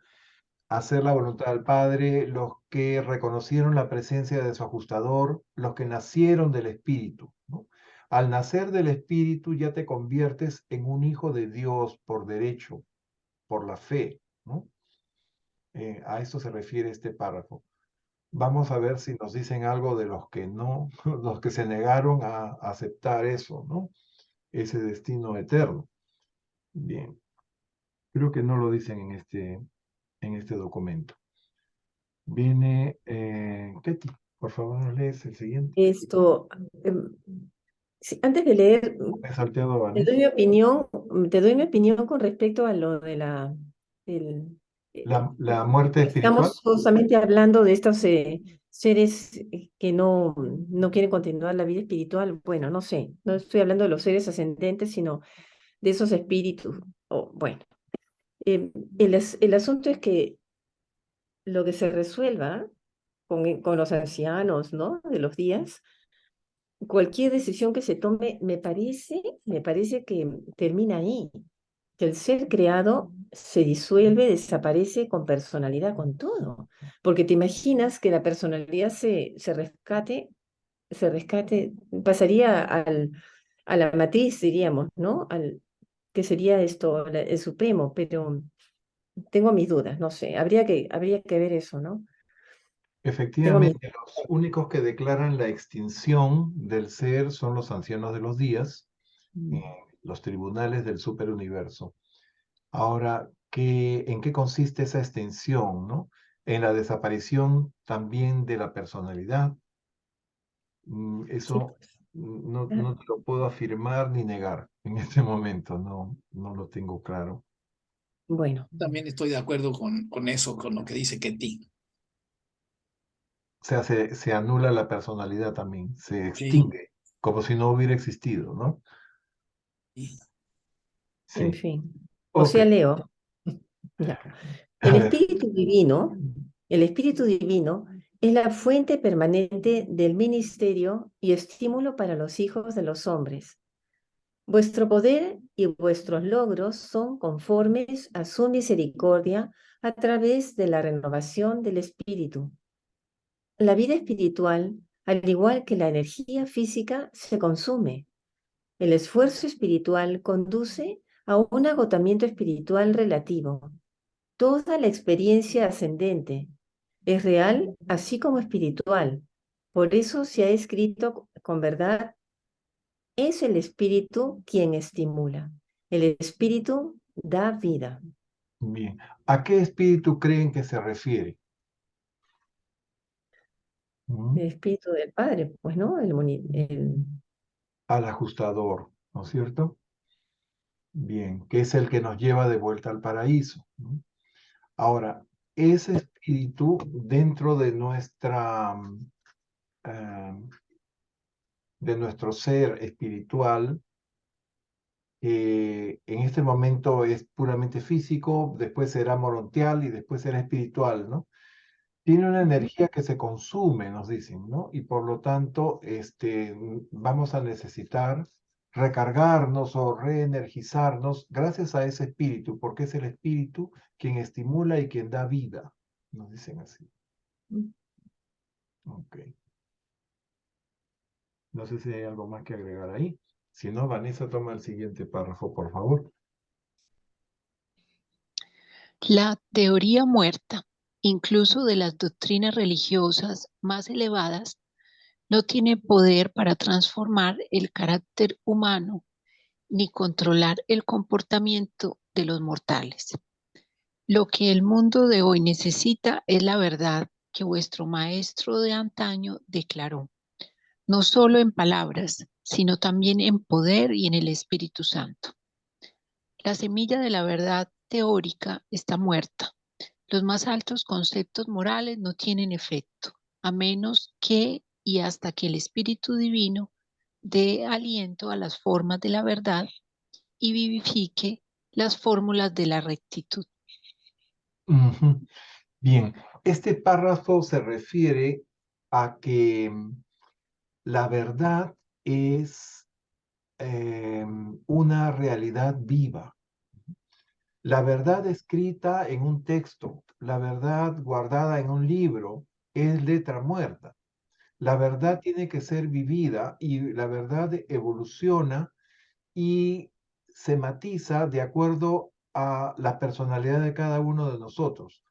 Hacer la voluntad del Padre, los que reconocieron la presencia de su ajustador, los que nacieron del Espíritu, ¿no? Al nacer del Espíritu ya te conviertes en un hijo de Dios por derecho, por la fe, ¿no? A eso se refiere este párrafo. Vamos a ver si nos dicen algo de los que no, los que se negaron a aceptar eso, ¿no? Ese destino eterno. Bien, creo que no lo dicen en este documento. Viene Ketty, por favor, nos lees el siguiente. Esto, sí, antes de leer, He salteado a te doy Vanessa. mi opinión, te doy mi opinión con respecto a lo de del, La muerte espiritual. estamos justamente hablando de estos seres que no quieren continuar la vida espiritual. Bueno, no sé, no estoy hablando de los seres ascendentes, sino de esos espíritus. Bueno, el asunto es que lo que se resuelva con los ancianos, ¿no? De los días, cualquier decisión que se tome, me parece que termina ahí, que el ser creado se disuelve, desaparece con personalidad, con todo. Porque te imaginas que la personalidad se rescate, pasaría a la matriz, diríamos, ¿no? Que sería esto, el supremo, pero tengo mis dudas, no sé, habría que ver eso, ¿no? Tengo mis Efectivamente, los únicos que declaran la extinción del ser son los ancianos de los días, dudas. los tribunales del superuniverso. Ahora, en qué consiste esa extensión, ¿no? En la desaparición también de la personalidad. Sí, Eso no, ah, no te lo puedo afirmar ni negar en este momento, no lo tengo claro. bueno, También estoy de acuerdo con eso, con lo que dice Ketty. O sea, se anula la personalidad también, se Sí, extingue, como si no hubiera existido, ¿no? sí. en Sí. fin. O Ok, sea, Leo, ya. a El ver. espíritu divino, el espíritu divino es la fuente permanente del ministerio y estímulo para los hijos de los hombres. Vuestro poder y vuestros logros son conformes a su misericordia a través de la renovación del espíritu. La vida espiritual, al igual que la energía física, se consume. El esfuerzo espiritual conduce a un agotamiento espiritual relativo. Toda la experiencia ascendente es real así como espiritual. Por eso se ha escrito con verdad, es el espíritu quien estimula. El espíritu da vida. Bien. ¿A qué espíritu creen que se refiere? ¿Mm? El espíritu del Padre, pues, ¿no? Al ajustador, ¿no es cierto? Bien, que es el que nos lleva de vuelta al paraíso, ¿no? Ahora, ese espíritu dentro de eh, de nuestro ser espiritual, en este momento es puramente físico, después será morontial y después será espiritual, ¿no? Tiene una energía que se consume, nos dicen, ¿no? Y por lo tanto, vamos a necesitar recargarnos o reenergizarnos gracias a ese espíritu, porque es el espíritu quien estimula y quien da vida, nos dicen así. Ok. No sé si hay algo más que agregar ahí. Si no, Vanessa, toma el siguiente párrafo, por favor. La teoría muerta, incluso de las doctrinas religiosas más elevadas, no tiene poder para transformar el carácter humano ni controlar el comportamiento de los mortales. Lo que el mundo de hoy necesita es la verdad que vuestro maestro de antaño declaró, no solo en palabras, sino también en poder y en el Espíritu Santo. La semilla de la verdad teórica está muerta. Los más altos conceptos morales no tienen efecto, a menos que y hasta que el Espíritu Divino dé aliento a las formas de la verdad y vivifique las fórmulas de la rectitud. Ujú. Bien, este párrafo se refiere a que la verdad es una realidad viva. La verdad escrita en un texto, la verdad guardada en un libro, es letra muerta. La verdad tiene que ser vivida y la verdad evoluciona y se matiza de acuerdo a la personalidad de cada uno de nosotros.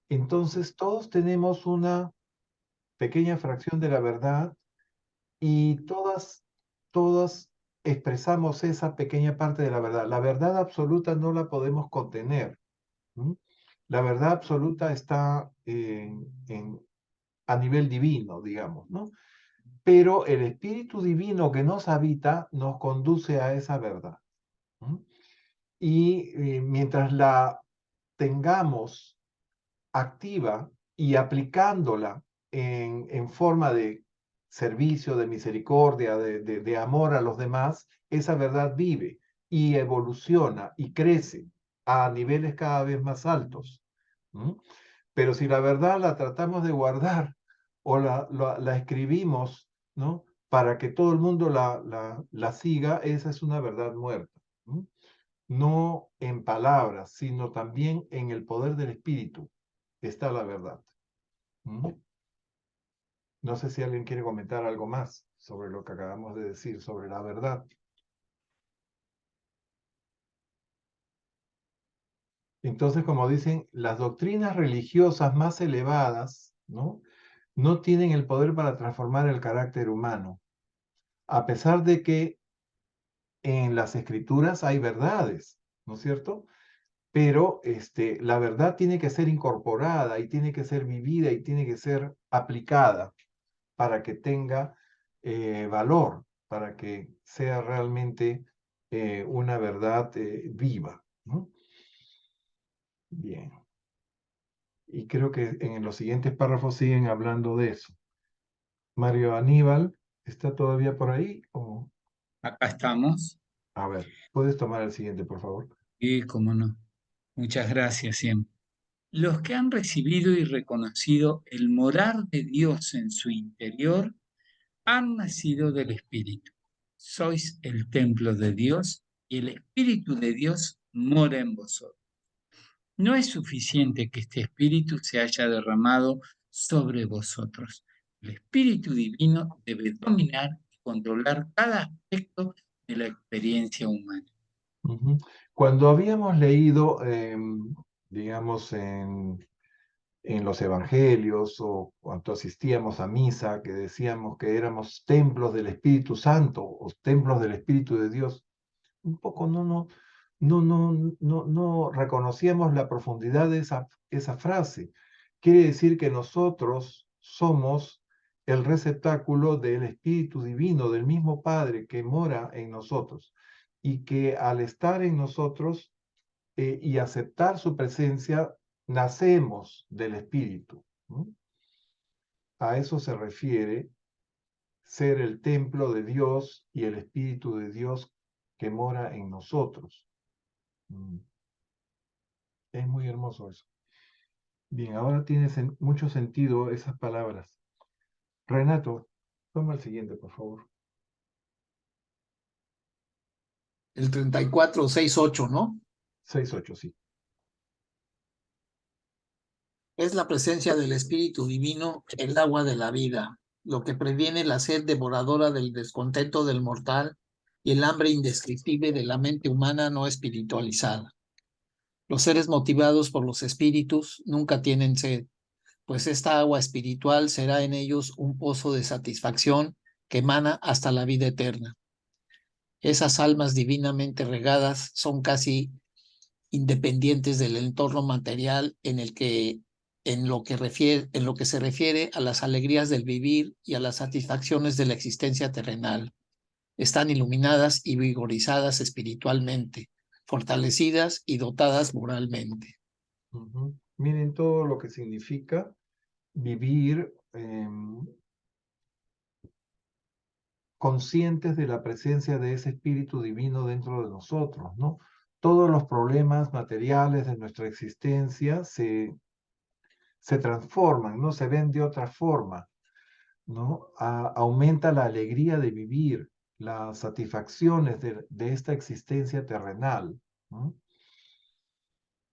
Entonces, todos tenemos una pequeña fracción de la verdad y todas expresamos esa pequeña parte de la verdad. La verdad absoluta no la podemos contener. ¿Mm? La verdad absoluta está a nivel divino, digamos, ¿no? Pero el espíritu divino que nos habita nos conduce a esa verdad. ¿Mm? Y mientras la tengamos activa y aplicándola en forma de servicio, de misericordia, de amor a los demás, esa verdad vive y evoluciona y crece a niveles cada vez más altos. ¿Mm? Pero si la verdad la tratamos de guardar o la escribimos, ¿no? Para que todo el mundo la siga, esa es una verdad muerta. ¿Mm? No en palabras, sino también en el poder del espíritu está la verdad. ¿Mm? No sé si alguien quiere comentar algo más sobre lo que acabamos de decir, sobre la verdad. Entonces, como dicen, las doctrinas religiosas más elevadas, ¿no? No tienen el poder para transformar el carácter humano, a pesar de que en las escrituras hay verdades, ¿no es cierto? pero la verdad tiene que ser incorporada y tiene que ser vivida y tiene que ser aplicada para que tenga valor, para que sea realmente una verdad viva, ¿no? Bien. Y creo que en los siguientes párrafos siguen hablando de eso. Mario Aníbal, ¿está todavía por ahí? Acá estamos. A ver, ¿puedes tomar el siguiente, por favor? Y cómo no. Muchas gracias siempre. Los que han recibido y reconocido el morar de Dios en su interior han nacido del Espíritu. Sois el templo de Dios y el Espíritu de Dios mora en vosotros. No es suficiente que este Espíritu se haya derramado sobre vosotros. El Espíritu Divino debe dominar y controlar cada aspecto de la experiencia humana. Cuando habíamos leído, digamos, en los evangelios o cuando asistíamos a misa, que decíamos que éramos templos del Espíritu Santo o templos del Espíritu de Dios, un poco no reconocíamos la profundidad de esa frase. Quiere decir que nosotros somos el receptáculo del Espíritu Divino, del mismo Padre que mora en nosotros, y que al estar en nosotros y aceptar su presencia, nacemos del Espíritu, ¿no? A eso se refiere ser el templo de Dios y el Espíritu de Dios que mora en nosotros. Es muy hermoso eso. Bien, ahora tiene mucho sentido esas palabras. Renato, toma el siguiente, por favor. El 3468, ¿no? 6.8, sí. Es la presencia del Espíritu Divino, el agua de la vida, lo que previene la sed devoradora del descontento del mortal y el hambre indescriptible de la mente humana no espiritualizada. Los seres motivados por los espíritus nunca tienen sed, pues esta agua espiritual será en ellos un pozo de satisfacción que emana hasta la vida eterna. Esas almas divinamente regadas son casi independientes del entorno material en lo que se refiere a las alegrías del vivir y a las satisfacciones de la existencia terrenal. Están iluminadas y vigorizadas espiritualmente, fortalecidas y dotadas moralmente. Miren todo lo que significa vivir conscientes de la presencia de ese Espíritu Divino dentro de nosotros, ¿no? Todos los problemas materiales de nuestra existencia se transforman, ¿no? Se ven de otra forma, ¿no? Aumenta la alegría de vivir, las satisfacciones de esta existencia terrenal, ¿no?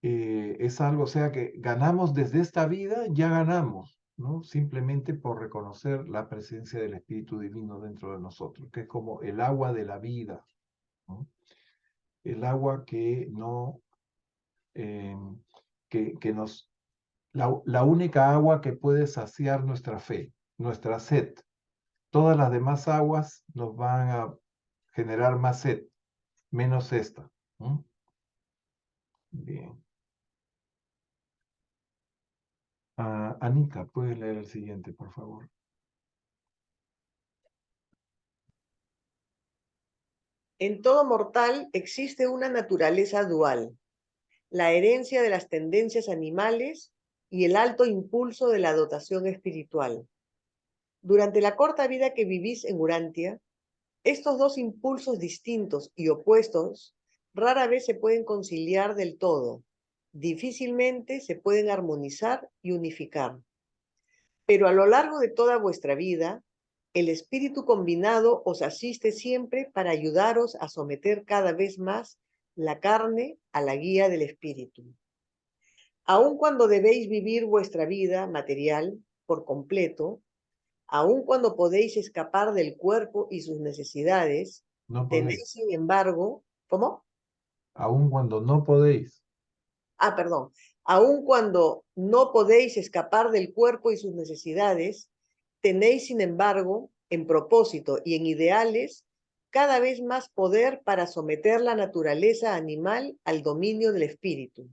Es algo, o sea, que ganamos desde esta vida, ya ganamos, ¿no? Simplemente por reconocer la presencia del Espíritu Divino dentro de nosotros, que es como el agua de la vida, ¿no? El agua que no, que nos, la única agua que puede saciar nuestra fe, nuestra sed. Todas las demás aguas nos van a generar más sed, menos esta, ¿no? Bien. Anita, ¿puedes leer el siguiente, por favor? En todo mortal existe una naturaleza dual, la herencia de las tendencias animales y el alto impulso de la dotación espiritual. Durante la corta vida que vivís en Urantia, estos dos impulsos distintos y opuestos rara vez se pueden conciliar del todo, difícilmente se pueden armonizar y unificar. Pero a lo largo de toda vuestra vida, el espíritu combinado os asiste siempre para ayudaros a someter cada vez más la carne a la guía del espíritu. Aun cuando debéis vivir vuestra vida material por completo, aun cuando podéis escapar del cuerpo y sus necesidades, No tenéis, podéis. sin embargo, ¿cómo? Aun cuando no podéis. Perdón. Aun cuando no podéis escapar del cuerpo y sus necesidades, tenéis, sin embargo, en propósito y en ideales, cada vez más poder para someter la naturaleza animal al dominio del espíritu.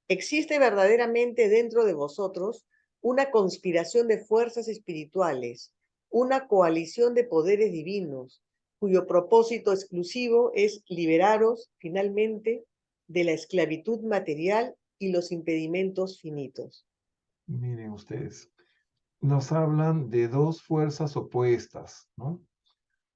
Existe verdaderamente dentro de vosotros una conspiración de fuerzas espirituales, una coalición de poderes divinos, cuyo propósito exclusivo es liberaros finalmente de la esclavitud material y los impedimentos finitos. Miren ustedes, nos hablan de dos fuerzas opuestas, ¿no?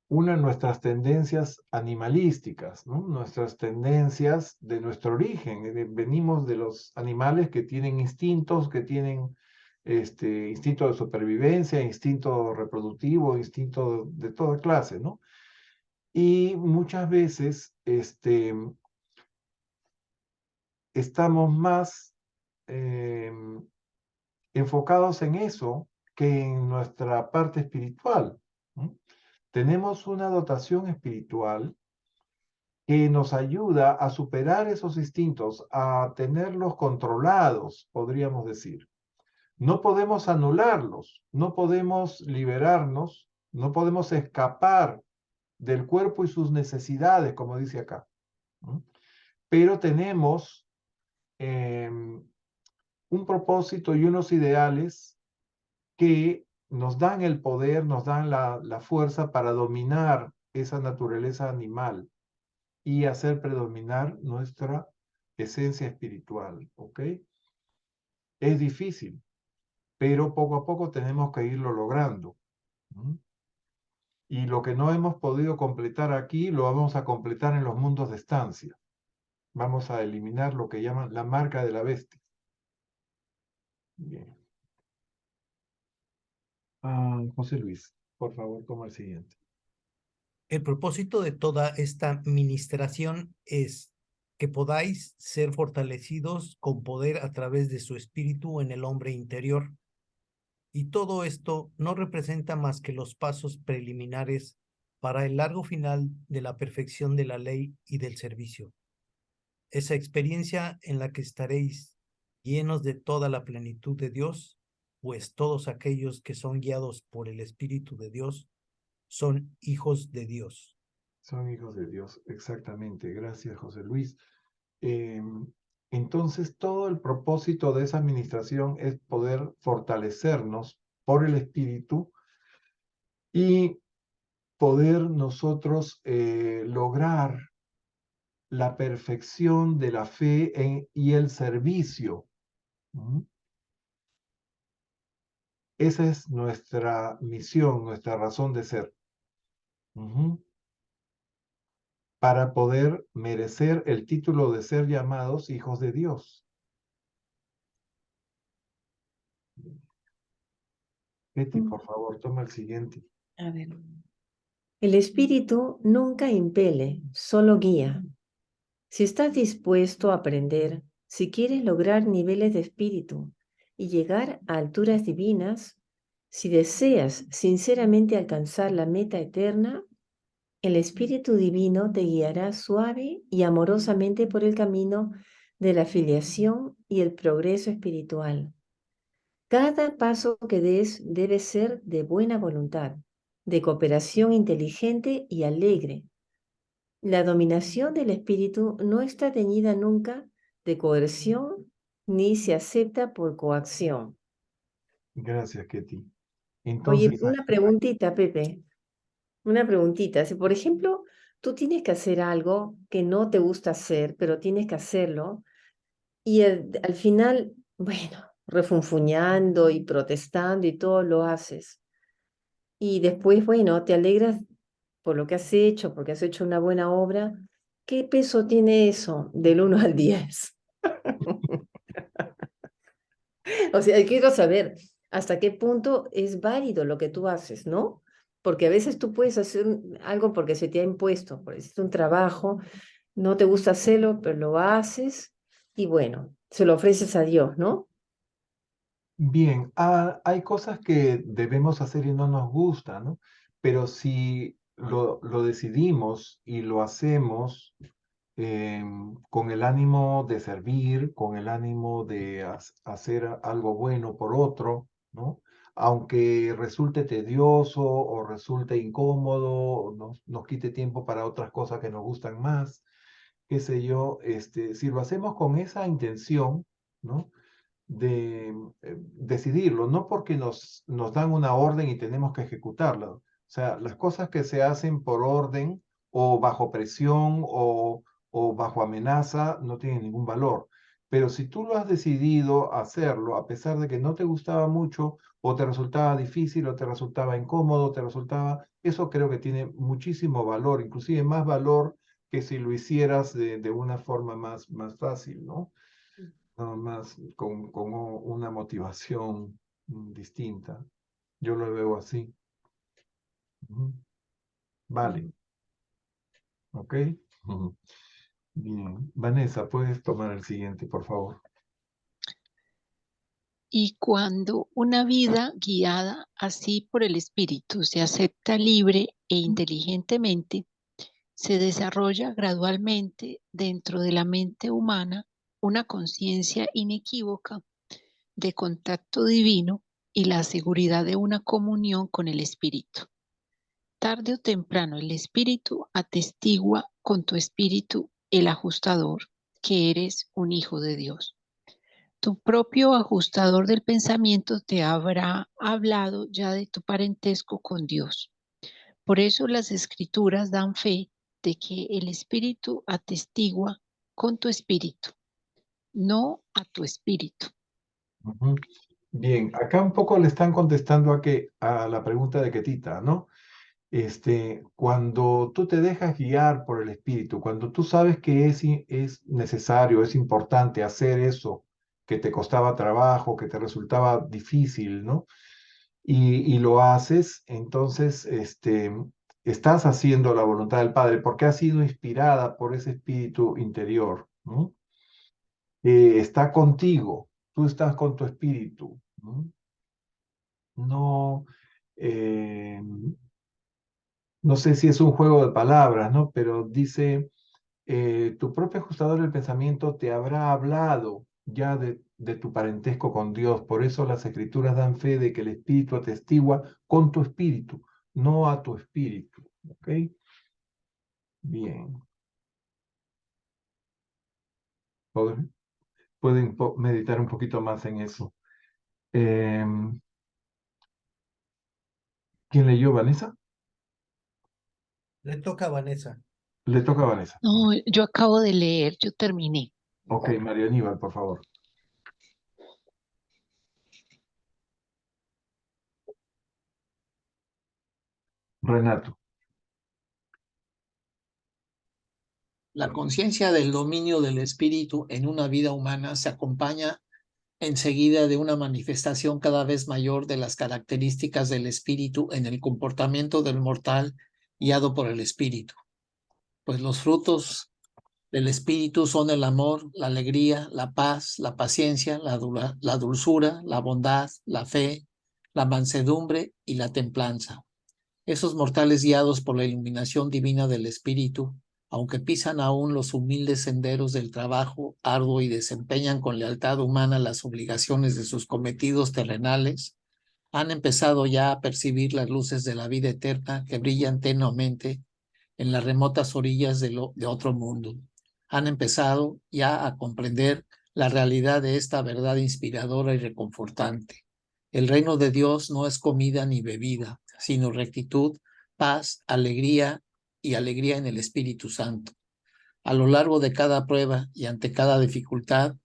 Una, nuestras tendencias animalísticas, ¿no? Nuestras tendencias de nuestro origen. Venimos de los animales que tienen instintos, que tienen instinto de supervivencia, instinto reproductivo, instinto de toda clase, ¿no? Y muchas veces estamos más enfocados en eso que en nuestra parte espiritual, ¿no? Tenemos una dotación espiritual que nos ayuda a superar esos instintos, a tenerlos controlados, podríamos decir. No podemos anularlos, no podemos liberarnos, no podemos escapar del cuerpo y sus necesidades, como dice acá, ¿no? Pero tenemos un propósito y unos ideales que nos dan el poder, nos dan la fuerza para dominar esa naturaleza animal y hacer predominar nuestra esencia espiritual, ¿ok? Es difícil, pero poco a poco tenemos que irlo logrando. ¿Mm? Y lo que no hemos podido completar aquí, lo vamos a completar en los mundos de estancia. Vamos a eliminar lo que llaman la marca de la bestia. Bien. José Luis, por favor, toma el siguiente. El propósito de toda esta ministración es que podáis ser fortalecidos con poder a través de su espíritu en el hombre interior. Y todo esto no representa más que los pasos preliminares para el largo final de la perfección de la ley y del servicio. Esa experiencia en la que estaréis llenos de toda la plenitud de Dios, pues todos aquellos que son guiados por el Espíritu de Dios son hijos de Dios. Son hijos de Dios, exactamente. Gracias, José Luis. Entonces, todo el propósito de esa administración es poder fortalecernos por el Espíritu y poder nosotros lograr la perfección de la fe y el servicio. ¿Mm? Esa es nuestra misión, nuestra razón de ser. Para poder merecer el título de ser llamados hijos de Dios. Betty, por favor, toma el siguiente. A ver. El espíritu nunca impele, solo guía. Si estás dispuesto a aprender, si quieres lograr niveles de espíritu y llegar a alturas divinas, si deseas sinceramente alcanzar la meta eterna, el Espíritu Divino te guiará suave y amorosamente por el camino de la filiación y el progreso espiritual. Cada paso que des debe ser de buena voluntad, de cooperación inteligente y alegre. La dominación del espíritu no está teñida nunca de coerción ni se acepta por coacción. Gracias, Ketty. Oye, Entonces, una preguntita, Pepe. Una preguntita. Si, por ejemplo, tú tienes que hacer algo que no te gusta hacer, pero tienes que hacerlo, y al final, bueno, refunfuñando y protestando y todo lo haces. Y después, bueno, te alegras por lo que has hecho, porque has hecho una buena obra. ¿Qué peso tiene eso del 1 al 10? O sea, quiero saber hasta qué punto es válido lo que tú haces, ¿no? Porque a veces tú puedes hacer algo porque se te ha impuesto, por decir un trabajo, no te gusta hacerlo, pero lo haces y bueno, se lo ofreces a Dios, ¿no? bien, hay cosas que debemos hacer y no nos gustan, ¿no? Pero si lo decidimos y lo hacemos con el ánimo de servir, con el ánimo de hacer algo bueno por otro, ¿no? aunque resulte tedioso o resulte incómodo, o nos quite tiempo para otras cosas que nos gustan más, qué sé yo, si lo hacemos con esa intención, ¿no? De decidirlo, no porque nos dan una orden y tenemos que ejecutarla. O sea, las cosas que se hacen por orden o bajo presión o bajo amenaza no tienen ningún valor. Pero si tú lo has decidido hacerlo, a pesar de que no te gustaba mucho, o te resultaba difícil, o te resultaba incómodo, te resultaba, eso creo que tiene muchísimo valor, inclusive más valor que si lo hicieras de una forma más fácil, ¿no? Nada más con una motivación distinta. Yo lo veo así. Ujú. Vale, ¿ok? Ujú. Bien. Vanessa, puedes tomar el siguiente, por favor. Y cuando una vida guiada así por el Espíritu se acepta libre e inteligentemente, se desarrolla gradualmente dentro de la mente humana una conciencia inequívoca de contacto divino y la seguridad de una comunión con el Espíritu. Tarde o temprano el Espíritu atestigua con tu espíritu el ajustador que eres un hijo de Dios. Tu propio ajustador del pensamiento te habrá hablado ya de tu parentesco con Dios. Por eso las Escrituras dan fe de que el Espíritu atestigua con tu espíritu, no a tu espíritu. Ujú. Bien, acá un poco le están contestando a la pregunta de Ketita, ¿no? Cuando tú te dejas guiar por el Espíritu, cuando tú sabes que es necesario, es importante hacer eso que te costaba trabajo, que te resultaba difícil, ¿no? Y lo haces, entonces estás haciendo la voluntad del Padre porque has sido inspirada por ese Espíritu interior, ¿no? Está contigo, tú estás con tu Espíritu, ¿no? No, eh, no sé si es un juego de palabras, ¿no? Pero dice, tu propio ajustador del pensamiento te habrá hablado ya de tu parentesco con Dios. Por eso las Escrituras dan fe de que el Espíritu atestigua con tu espíritu, no a tu espíritu. ¿Ok? Bien. Pueden meditar un poquito más en eso. ¿Quién leyó, Vanessa? Le toca a Vanessa. Le toca a Vanessa. No, yo acabo de leer, yo terminé. Ok, María Aníbal, por favor. Renato. La conciencia del dominio del espíritu en una vida humana se acompaña enseguida de una manifestación cada vez mayor de las características del espíritu en el comportamiento del mortal guiado por el espíritu. Pues los frutos del espíritu son el amor, la alegría, la paz, la paciencia, la dulzura, la bondad, la fe, la mansedumbre y la templanza. Esos mortales guiados por la iluminación divina del espíritu, aunque pisan aún los humildes senderos del trabajo arduo y desempeñan con lealtad humana las obligaciones de sus cometidos terrenales, han empezado ya a percibir las luces de la vida eterna que brillan tenuemente en las remotas orillas de otro mundo. Han empezado ya a comprender la realidad de esta verdad inspiradora y reconfortante. El reino de Dios no es comida ni bebida, sino rectitud, paz, alegría y alegría en el Espíritu Santo. A lo largo de cada prueba y ante cada dificultad,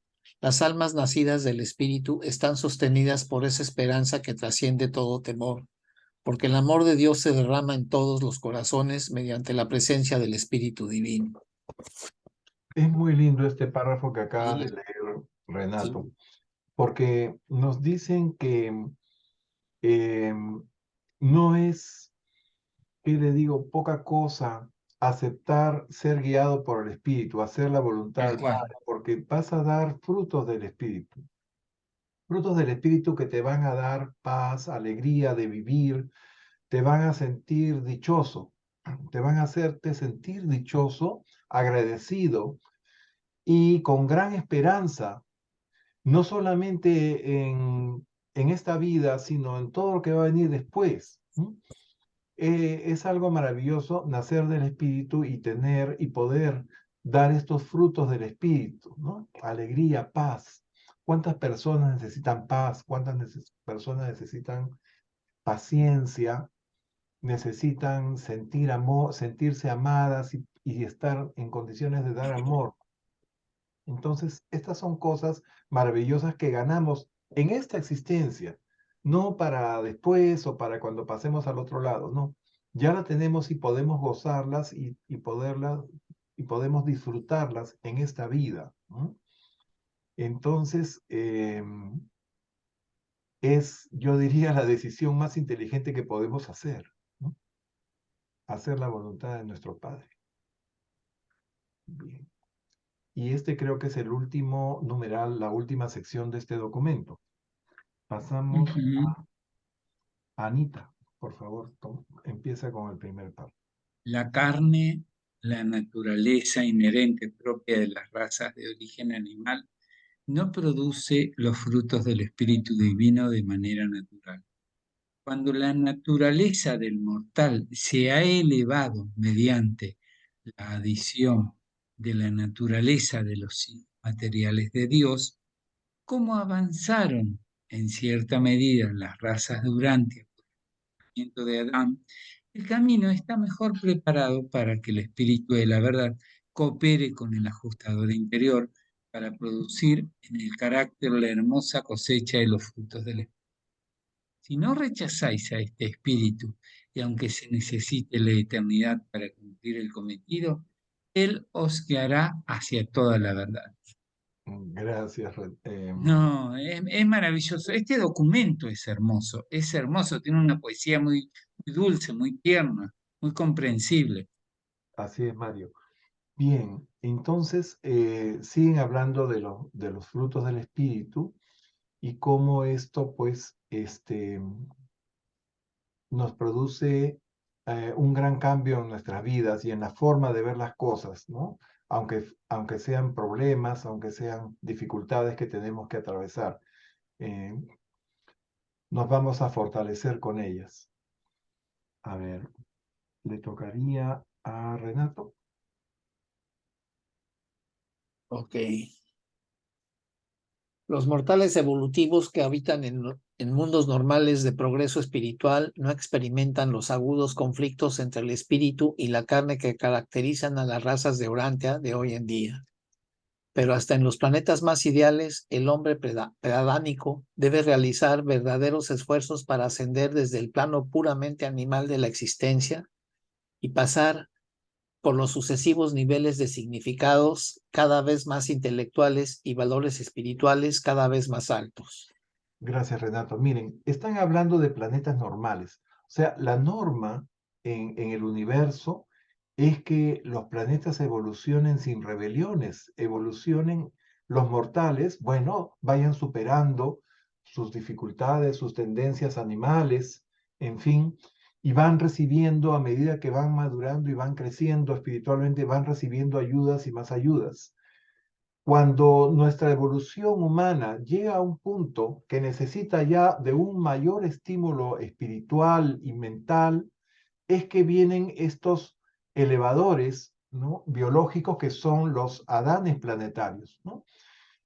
las almas nacidas del Espíritu están sostenidas por esa esperanza que trasciende todo temor, porque el amor de Dios se derrama en todos los corazones mediante la presencia del Espíritu Divino. Es muy lindo este párrafo que acabas Y de leer, Renato, sí, porque nos dicen que no es, ¿qué le digo? Poca cosa aceptar ser guiado por el Espíritu, hacer la voluntad Tal del cual. Padre, porque vas a dar frutos del Espíritu que te van a dar paz, alegría de vivir, te van a sentir dichoso, te van a hacerte sentir dichoso, agradecido y con gran esperanza, no solamente en esta vida, sino en todo lo que va a venir después. Es algo maravilloso nacer del Espíritu y tener y poder dar estos frutos del Espíritu, ¿no? Alegría, paz. ¿Cuántas personas necesitan paz? ¿Cuántas personas necesitan paciencia? Necesitan sentir amor, sentirse amadas y estar en condiciones de dar amor. Entonces, estas son cosas maravillosas que ganamos en esta existencia, no para después o para cuando pasemos al otro lado, no. Ya la tenemos y podemos gozarlas y podemos disfrutarlas en esta vida, ¿no? Entonces, yo diría, la decisión más inteligente que podemos hacer, ¿no? Hacer la voluntad de nuestro Padre. Bien. Y este creo que es el último numeral, la última sección de este documento. Pasamos a Anita, por favor, empieza con el primer párrafo. La carne, la naturaleza inherente propia de las razas de origen animal, no produce los frutos del Espíritu Divino de manera natural. Cuando la naturaleza del mortal se ha elevado mediante la adición de la naturaleza de los materiales de Dios, ¿cómo avanzaron en cierta medida las razas de Urantia por el nacimiento de Adán? El camino está mejor preparado para que el Espíritu de la verdad coopere con el ajustador interior para producir en el carácter la hermosa cosecha de los frutos del Espíritu. Si no rechazáis a este Espíritu, y aunque se necesite la eternidad para cumplir el cometido, Él os guiará hacia toda la verdad. Gracias. No, es maravilloso. Este documento es hermoso, tiene una poesía muy, muy dulce, muy tierna, muy comprensible. Así es, Mario. Bien, entonces siguen hablando de los frutos del Espíritu y cómo esto, pues, nos produce un gran cambio en nuestras vidas y en la forma de ver las cosas, ¿no? Aunque sean problemas, aunque sean dificultades que tenemos que atravesar, nos vamos a fortalecer con ellas. A ver, le tocaría a Renato. Ok. Los mortales evolutivos que habitan en mundos normales de progreso espiritual no experimentan los agudos conflictos entre el espíritu y la carne que caracterizan a las razas de Urantia de hoy en día. Pero hasta en los planetas más ideales, el hombre preadánico debe realizar verdaderos esfuerzos para ascender desde el plano puramente animal de la existencia y pasar por los sucesivos niveles de significados cada vez más intelectuales y valores espirituales cada vez más altos. Gracias, Renato. Miren, están hablando de planetas normales. O sea, la norma en el universo es que los planetas evolucionen sin rebeliones, evolucionen los mortales, bueno, vayan superando sus dificultades, sus tendencias animales, en fin, y van recibiendo a medida que van madurando y van creciendo espiritualmente, van recibiendo ayudas y más ayudas. Cuando nuestra evolución humana llega a un punto que necesita ya de un mayor estímulo espiritual y mental, es que vienen estos elevadores, ¿no?, biológicos que son los Adanes planetarios, ¿no?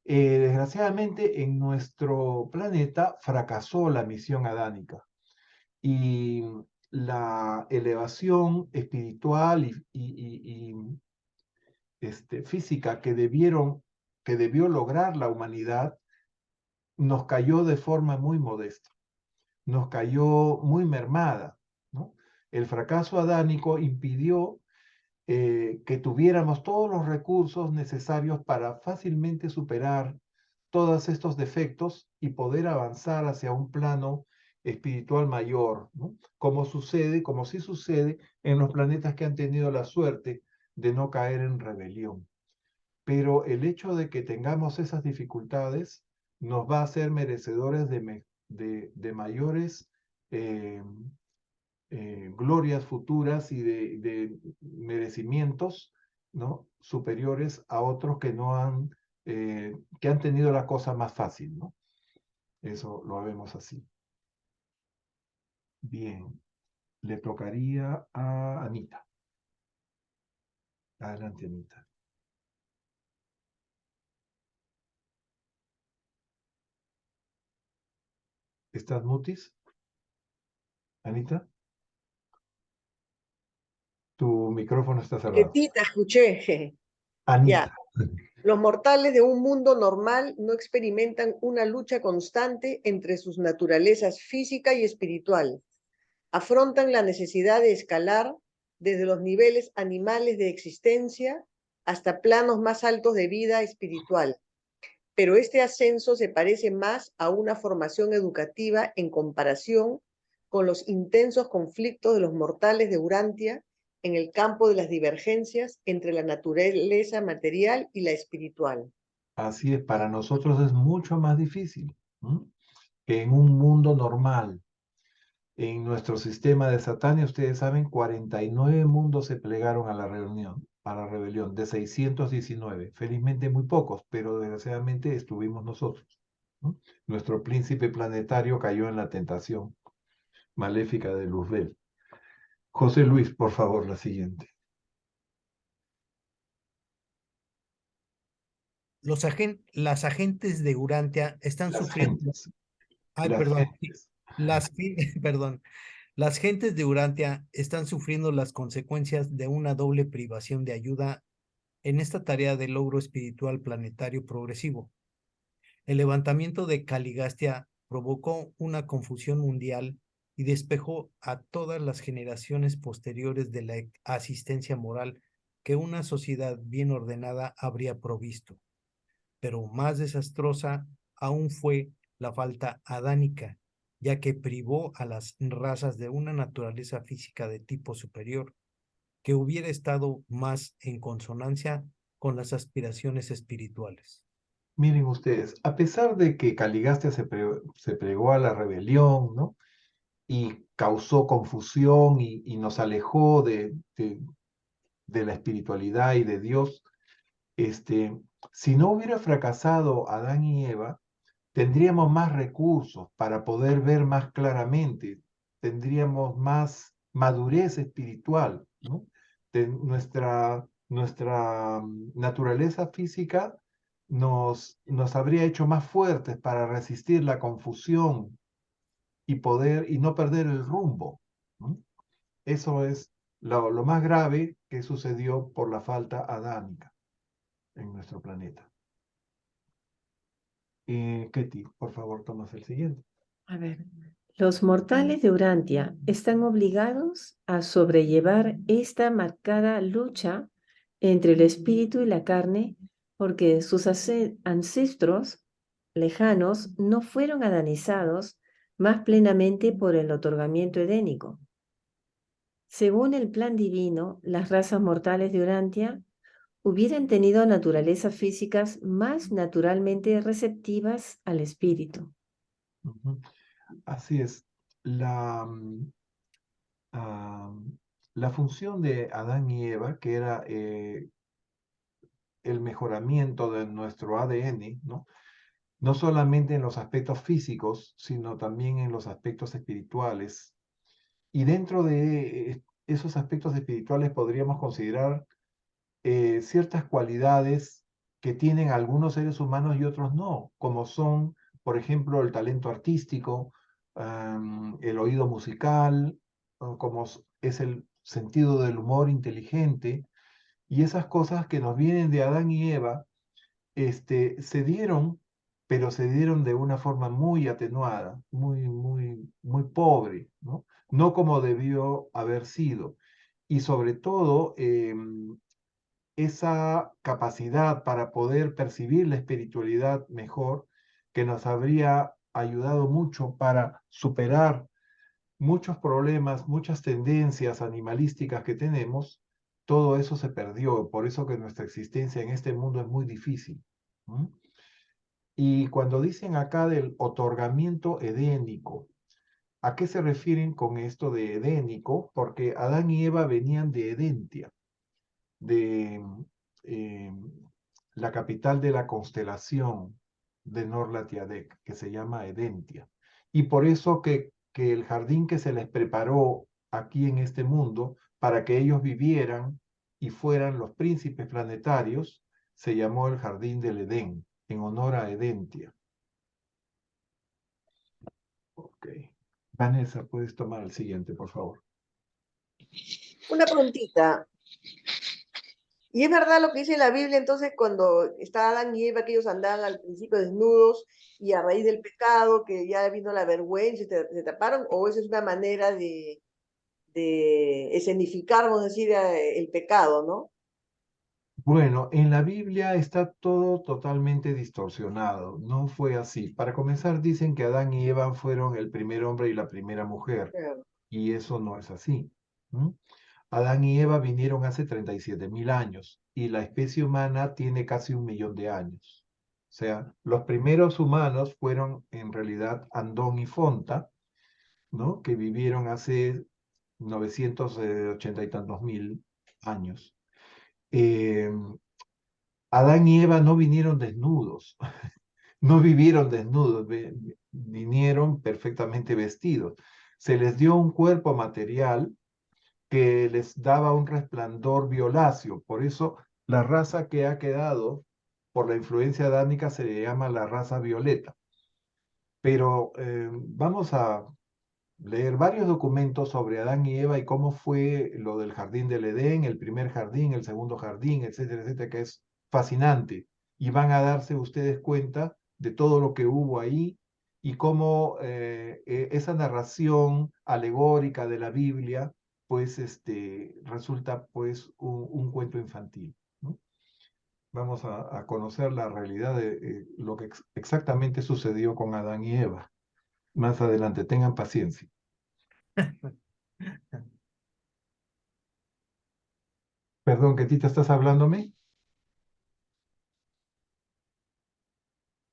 Desgraciadamente en nuestro planeta fracasó la misión adánica y la elevación espiritual y física que debió lograr la humanidad, nos cayó de forma muy modesta, nos cayó muy mermada, ¿no? El fracaso adánico impidió que tuviéramos todos los recursos necesarios para fácilmente superar todos estos defectos y poder avanzar hacia un plano espiritual mayor, ¿no? Como sí sucede en los planetas que han tenido la suerte de no caer en rebelión. Pero el hecho de que tengamos esas dificultades nos va a hacer merecedores de mayores glorias futuras y de merecimientos, ¿no?, superiores a otros que no han, que han tenido la cosa más fácil, ¿no? Eso lo vemos así. Bien, le tocaría a Anita. Adelante, Anita. ¿Estás mutis, Anita? Tu micrófono está cerrado. Tita, escuché. Ya. Anita. Los mortales de un mundo normal no experimentan una lucha constante entre sus naturalezas física y espiritual. Afrontan la necesidad de escalar desde los niveles animales de existencia hasta planos más altos de vida espiritual. Pero este ascenso se parece más a una formación educativa en comparación con los intensos conflictos de los mortales de Urantia en el campo de las divergencias entre la naturaleza material y la espiritual. Así es, para nosotros es mucho más difícil, ¿m? Que en un mundo normal. En nuestro sistema de Satania, ustedes saben, 49 mundos se plegaron a la reunión, a la rebelión, de 619. Felizmente muy pocos, pero desgraciadamente estuvimos nosotros, ¿no? Nuestro príncipe planetario cayó en la tentación maléfica de Luzbel. José Luis, por favor, la siguiente. Las agentes de Urantia están Las sufriendo. gentes. Ay, Las perdón. gentes. Perdón. Las gentes de Urantia están sufriendo las consecuencias de una doble privación de ayuda en esta tarea de logro espiritual planetario progresivo. El levantamiento de Caligastia provocó una confusión mundial y despejó a todas las generaciones posteriores de la asistencia moral que una sociedad bien ordenada habría provisto. Pero más desastrosa aún fue la falta adánica, ya que privó a las razas de una naturaleza física de tipo superior, que hubiera estado más en consonancia con las aspiraciones espirituales. Miren ustedes, a pesar de que Caligastia se plegó a la rebelión, ¿no? Y causó confusión y nos alejó de la espiritualidad y de Dios, si no hubiera fracasado Adán y Eva, tendríamos más recursos para poder ver más claramente, tendríamos más madurez espiritual, ¿no? Nuestra naturaleza física nos habría hecho más fuertes para resistir la confusión y no perder el rumbo, ¿no? Eso es lo más grave que sucedió por la falta adánica en nuestro planeta. Ketty, por favor, tomas el siguiente. A ver, los mortales de Urantia están obligados a sobrellevar esta marcada lucha entre el espíritu y la carne porque sus ancestros lejanos no fueron adanizados más plenamente por el otorgamiento edénico. Según el plan divino, las razas mortales de Urantia hubieran tenido naturalezas físicas más naturalmente receptivas al espíritu. Así es. La función de Adán y Eva, que era el mejoramiento de nuestro ADN, ¿no? No solamente en los aspectos físicos, sino también en los aspectos espirituales. Y dentro de esos aspectos espirituales podríamos considerar ciertas cualidades que tienen algunos seres humanos y otros no, como son, por ejemplo, el talento artístico, el oído musical, como es el sentido del humor inteligente, y esas cosas que nos vienen de Adán y Eva, se dieron, pero se dieron de una forma muy atenuada, muy pobre, ¿no? No como debió haber sido. Y sobre todo, esa capacidad para poder percibir la espiritualidad mejor, que nos habría ayudado mucho para superar muchos problemas, muchas tendencias animalísticas que tenemos, todo eso se perdió. Por eso que nuestra existencia en este mundo es muy difícil. ¿Mm? Y cuando dicen acá del otorgamiento edénico, ¿a qué se refieren con esto de edénico? Porque Adán y Eva venían de Edentia, de la capital de la constelación, de Norlatiadec, que se llama Edentia. Y por eso que el jardín que se les preparó aquí en este mundo para que ellos vivieran y fueran los príncipes planetarios, se llamó el Jardín del Edén, en honor a Edentia. Ok. Vanessa, puedes tomar el siguiente, por favor. Una preguntita. ¿Y es verdad lo que dice la Biblia entonces cuando está Adán y Eva, que ellos andaban al principio desnudos y a raíz del pecado que ya vino la vergüenza y se taparon? ¿O esa es una manera de escenificar, vamos a decir, el pecado, ¿no? Bueno, en la Biblia está todo totalmente distorsionado. No fue así. Para comenzar, dicen que Adán y Eva fueron el primer hombre y la primera mujer. Claro. Y eso no es así. ¿M? Adán y Eva vinieron hace 37.000 años y la especie humana tiene casi 1.000.000 de años. O sea, los primeros humanos fueron en realidad Andón y Fonta, ¿no? Que vivieron hace 980 y tantos mil años. Eh, Adán y Eva no vinieron desnudos, no vivieron desnudos, vinieron perfectamente vestidos. Se les dio un cuerpo material que les daba un resplandor violáceo. Por eso la raza que ha quedado por la influencia adánica se le llama la raza violeta. Pero vamos a leer varios documentos sobre Adán y Eva y cómo fue lo del jardín del Edén, el primer jardín, el segundo jardín, etcétera, etcétera, que es fascinante. Y van a darse ustedes cuenta de todo lo que hubo ahí y cómo esa narración alegórica de la Biblia, pues resulta pues un cuento infantil, ¿no? Vamos a conocer la realidad de lo que exactamente sucedió con Adán y Eva. Más adelante, tengan paciencia. Perdón, ¿que Tita estás hablándome?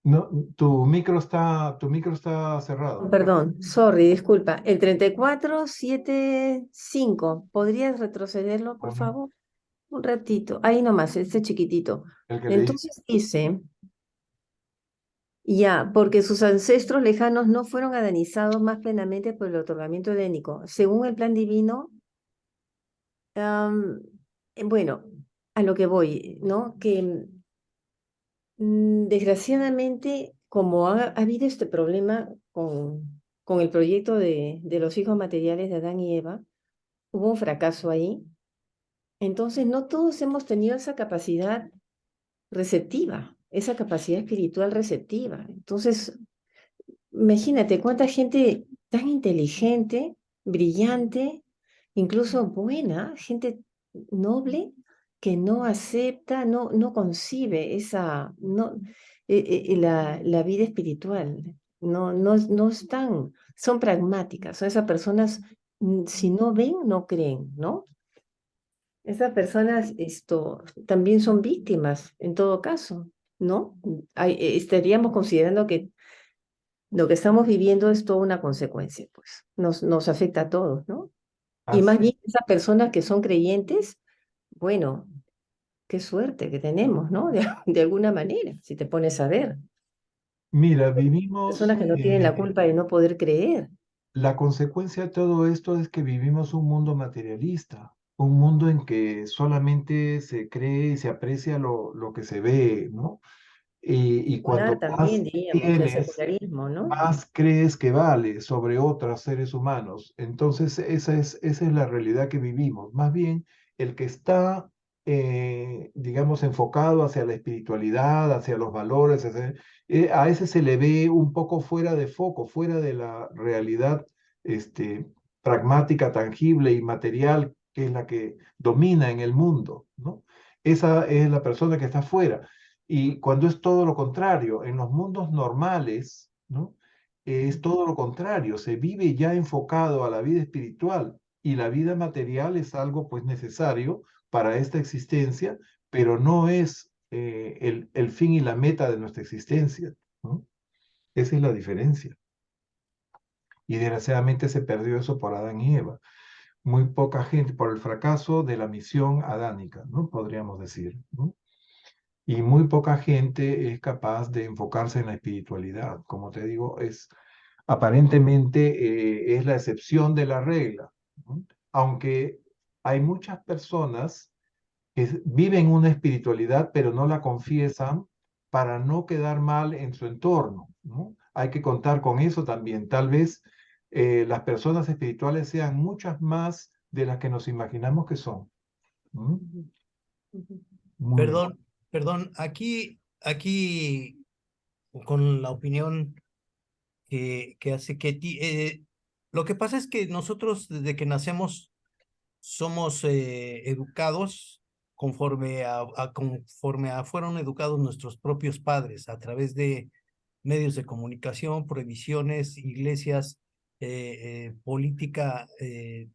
No, tu micro está cerrado. Perdón, sorry, disculpa. El 3475, ¿podrías retrocederlo, por Ajá, favor? Un ratito. Ahí nomás, este chiquitito. el que leí. Entonces dice, ya, porque sus ancestros lejanos no fueron adanizados más plenamente por el otorgamiento edénico. Según el plan divino, bueno, a lo que voy, ¿no? Que desgraciadamente, como ha habido este problema con el proyecto de los hijos materiales de Adán y Eva, hubo un fracaso ahí. Entonces, no todos hemos tenido esa capacidad receptiva, esa capacidad espiritual receptiva. Entonces, imagínate cuánta gente tan inteligente, brillante, incluso buena, gente noble, que no acepta, no concibe esa, la vida espiritual. No están, son pragmáticas, son esas personas, si no ven, no creen, ¿no? Esas personas también son víctimas, en todo caso, ¿no? Estaríamos considerando que lo que estamos viviendo es toda una consecuencia, pues, nos afecta a todos, ¿no? Y más Así. bien esas personas que son creyentes, bueno, qué suerte que tenemos, ¿no? De alguna manera, si te pones a ver. Mira, vivimos, Personas que no tienen la culpa de no poder creer. la consecuencia de todo esto es que vivimos un mundo materialista, un mundo en que solamente se cree y se aprecia lo que se ve, ¿no? Y Secular cuando también, más diríamos, el tienes, secularismo, ¿no? más crees que vale sobre otros seres humanos. Entonces, esa es la realidad que vivimos. Más bien, el que está, digamos, enfocado hacia la espiritualidad, hacia los valores, a ese se le ve un poco fuera de foco, fuera de la realidad pragmática, tangible y material, que es la que domina en el mundo, ¿no? Esa es la persona que está fuera. Y cuando es todo lo contrario, en los mundos normales, ¿no? Es todo lo contrario, se vive ya enfocado a la vida espiritual y la vida material es algo pues necesario para esta existencia, pero no es el fin y la meta de nuestra existencia, ¿no? Esa es la diferencia. Y desgraciadamente se perdió eso por Adán y Eva. Muy poca gente, por el fracaso de la misión adánica, ¿no? Podríamos decir, ¿no? Y muy poca gente es capaz de enfocarse en la espiritualidad. Como te digo, aparentemente es la excepción de la regla, ¿no? Aunque hay muchas personas que viven una espiritualidad, pero no la confiesan para no quedar mal en su entorno, ¿no? Hay que contar con eso también. Tal vez las personas espirituales sean muchas más de las que nos imaginamos que son. ¿No? Muy bien. Perdón, aquí con la opinión que hace Ketty, lo que pasa es que nosotros desde que nacemos somos educados conforme fueron educados nuestros propios padres a través de medios de comunicación, prohibiciones, iglesias, política,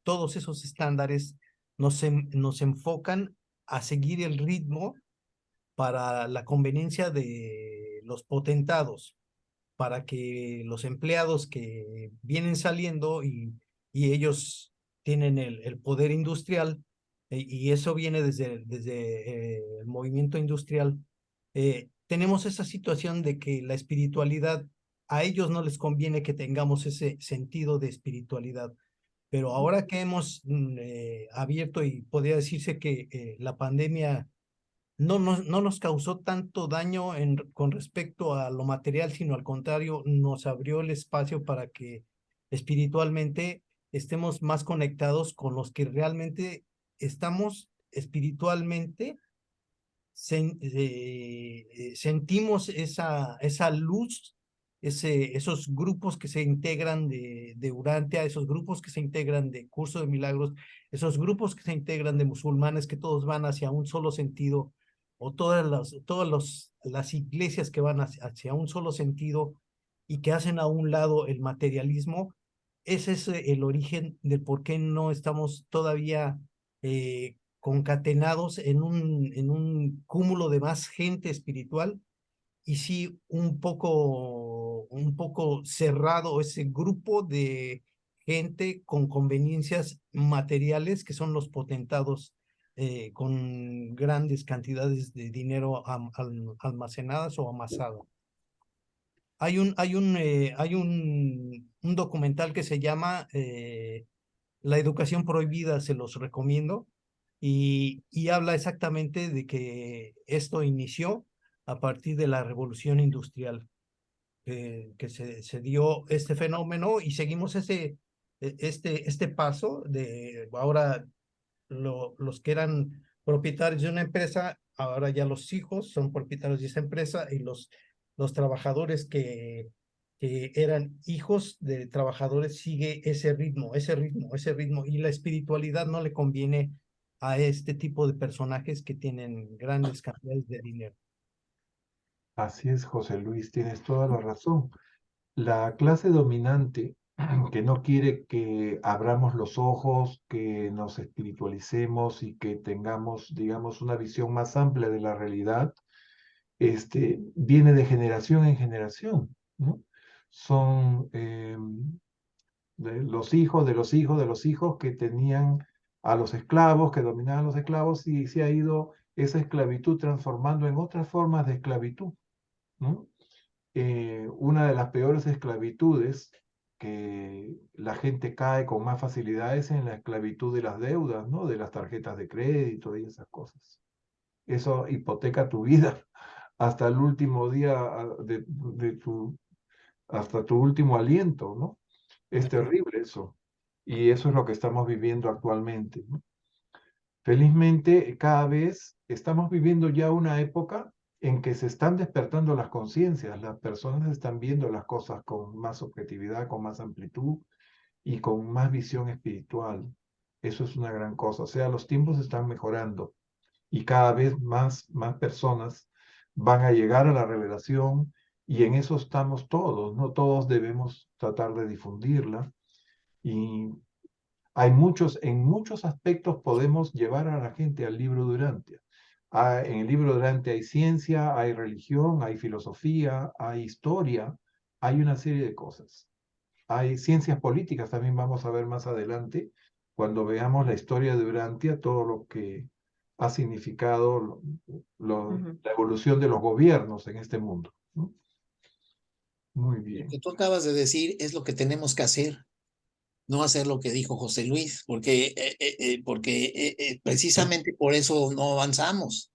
todos esos estándares nos enfocan a seguir el ritmo para la conveniencia de los potentados, para que los empleados que vienen saliendo y ellos tienen el poder industrial, y eso viene desde el movimiento industrial, tenemos esa situación de que la espiritualidad, a ellos no les conviene que tengamos ese sentido de espiritualidad. Pero ahora que hemos abierto y podría decirse que la pandemia no nos causó tanto daño con respecto a lo material, sino al contrario, nos abrió el espacio para que espiritualmente estemos más conectados con los que realmente estamos espiritualmente, sentimos esa luz, esos grupos que se integran de Urantia, esos grupos que se integran de Curso de Milagros, esos grupos que se integran de musulmanes, que todos van hacia un solo sentido, o las iglesias que van hacia un solo sentido y que hacen a un lado el materialismo. Ese es el origen del por qué no estamos todavía concatenados en un cúmulo de más gente espiritual, y sí un poco cerrado ese grupo de gente con conveniencias materiales, que son los potentados con grandes cantidades de dinero almacenadas o amasadas. Hay un documental que se llama La educación prohibida, se los recomiendo, y habla exactamente de que esto inició a partir de la revolución industrial, que se dio este fenómeno, y seguimos este paso de ahora los que eran propietarios de una empresa, ahora ya los hijos son propietarios de esa empresa, y los trabajadores que eran hijos de trabajadores sigue ese ritmo, y la espiritualidad no le conviene a este tipo de personajes que tienen grandes cantidades de dinero. Así es, José Luis, tienes toda la razón. La clase dominante que no quiere que abramos los ojos, que nos espiritualicemos y que tengamos, digamos, una visión más amplia de la realidad, viene de generación en generación, ¿no? Son de los hijos de los hijos de los hijos que tenían a los esclavos, que dominaban los esclavos, y se ha ido esa esclavitud transformando en otras formas de esclavitud, ¿no? Una de las peores esclavitudes que la gente cae con más facilidad es en la esclavitud de las deudas, ¿no? De las tarjetas de crédito y esas cosas. Eso hipoteca tu vida hasta el último día hasta tu último aliento, ¿no? Es terrible eso. Y eso es lo que estamos viviendo actualmente, ¿no? Felizmente, cada vez estamos viviendo ya una época en que se están despertando las conciencias, las personas están viendo las cosas con más objetividad, con más amplitud y con más visión espiritual. Eso es una gran cosa. O sea, los tiempos están mejorando y cada vez más personas van a llegar a la revelación, y en eso estamos todos, ¿no? Todos debemos tratar de difundirla, y en muchos aspectos podemos llevar a la gente al libro de Urantia. En el libro de Urantia hay ciencia, hay religión, hay filosofía, hay historia, hay una serie de cosas. Hay ciencias políticas, también vamos a ver más adelante, cuando veamos la historia de Urantia, todo lo que ha significado la evolución de los gobiernos en este mundo, ¿no? Muy Lo bien. que tú acabas de decir es lo que tenemos que hacer, no hacer lo que dijo José Luis, porque precisamente por eso no avanzamos.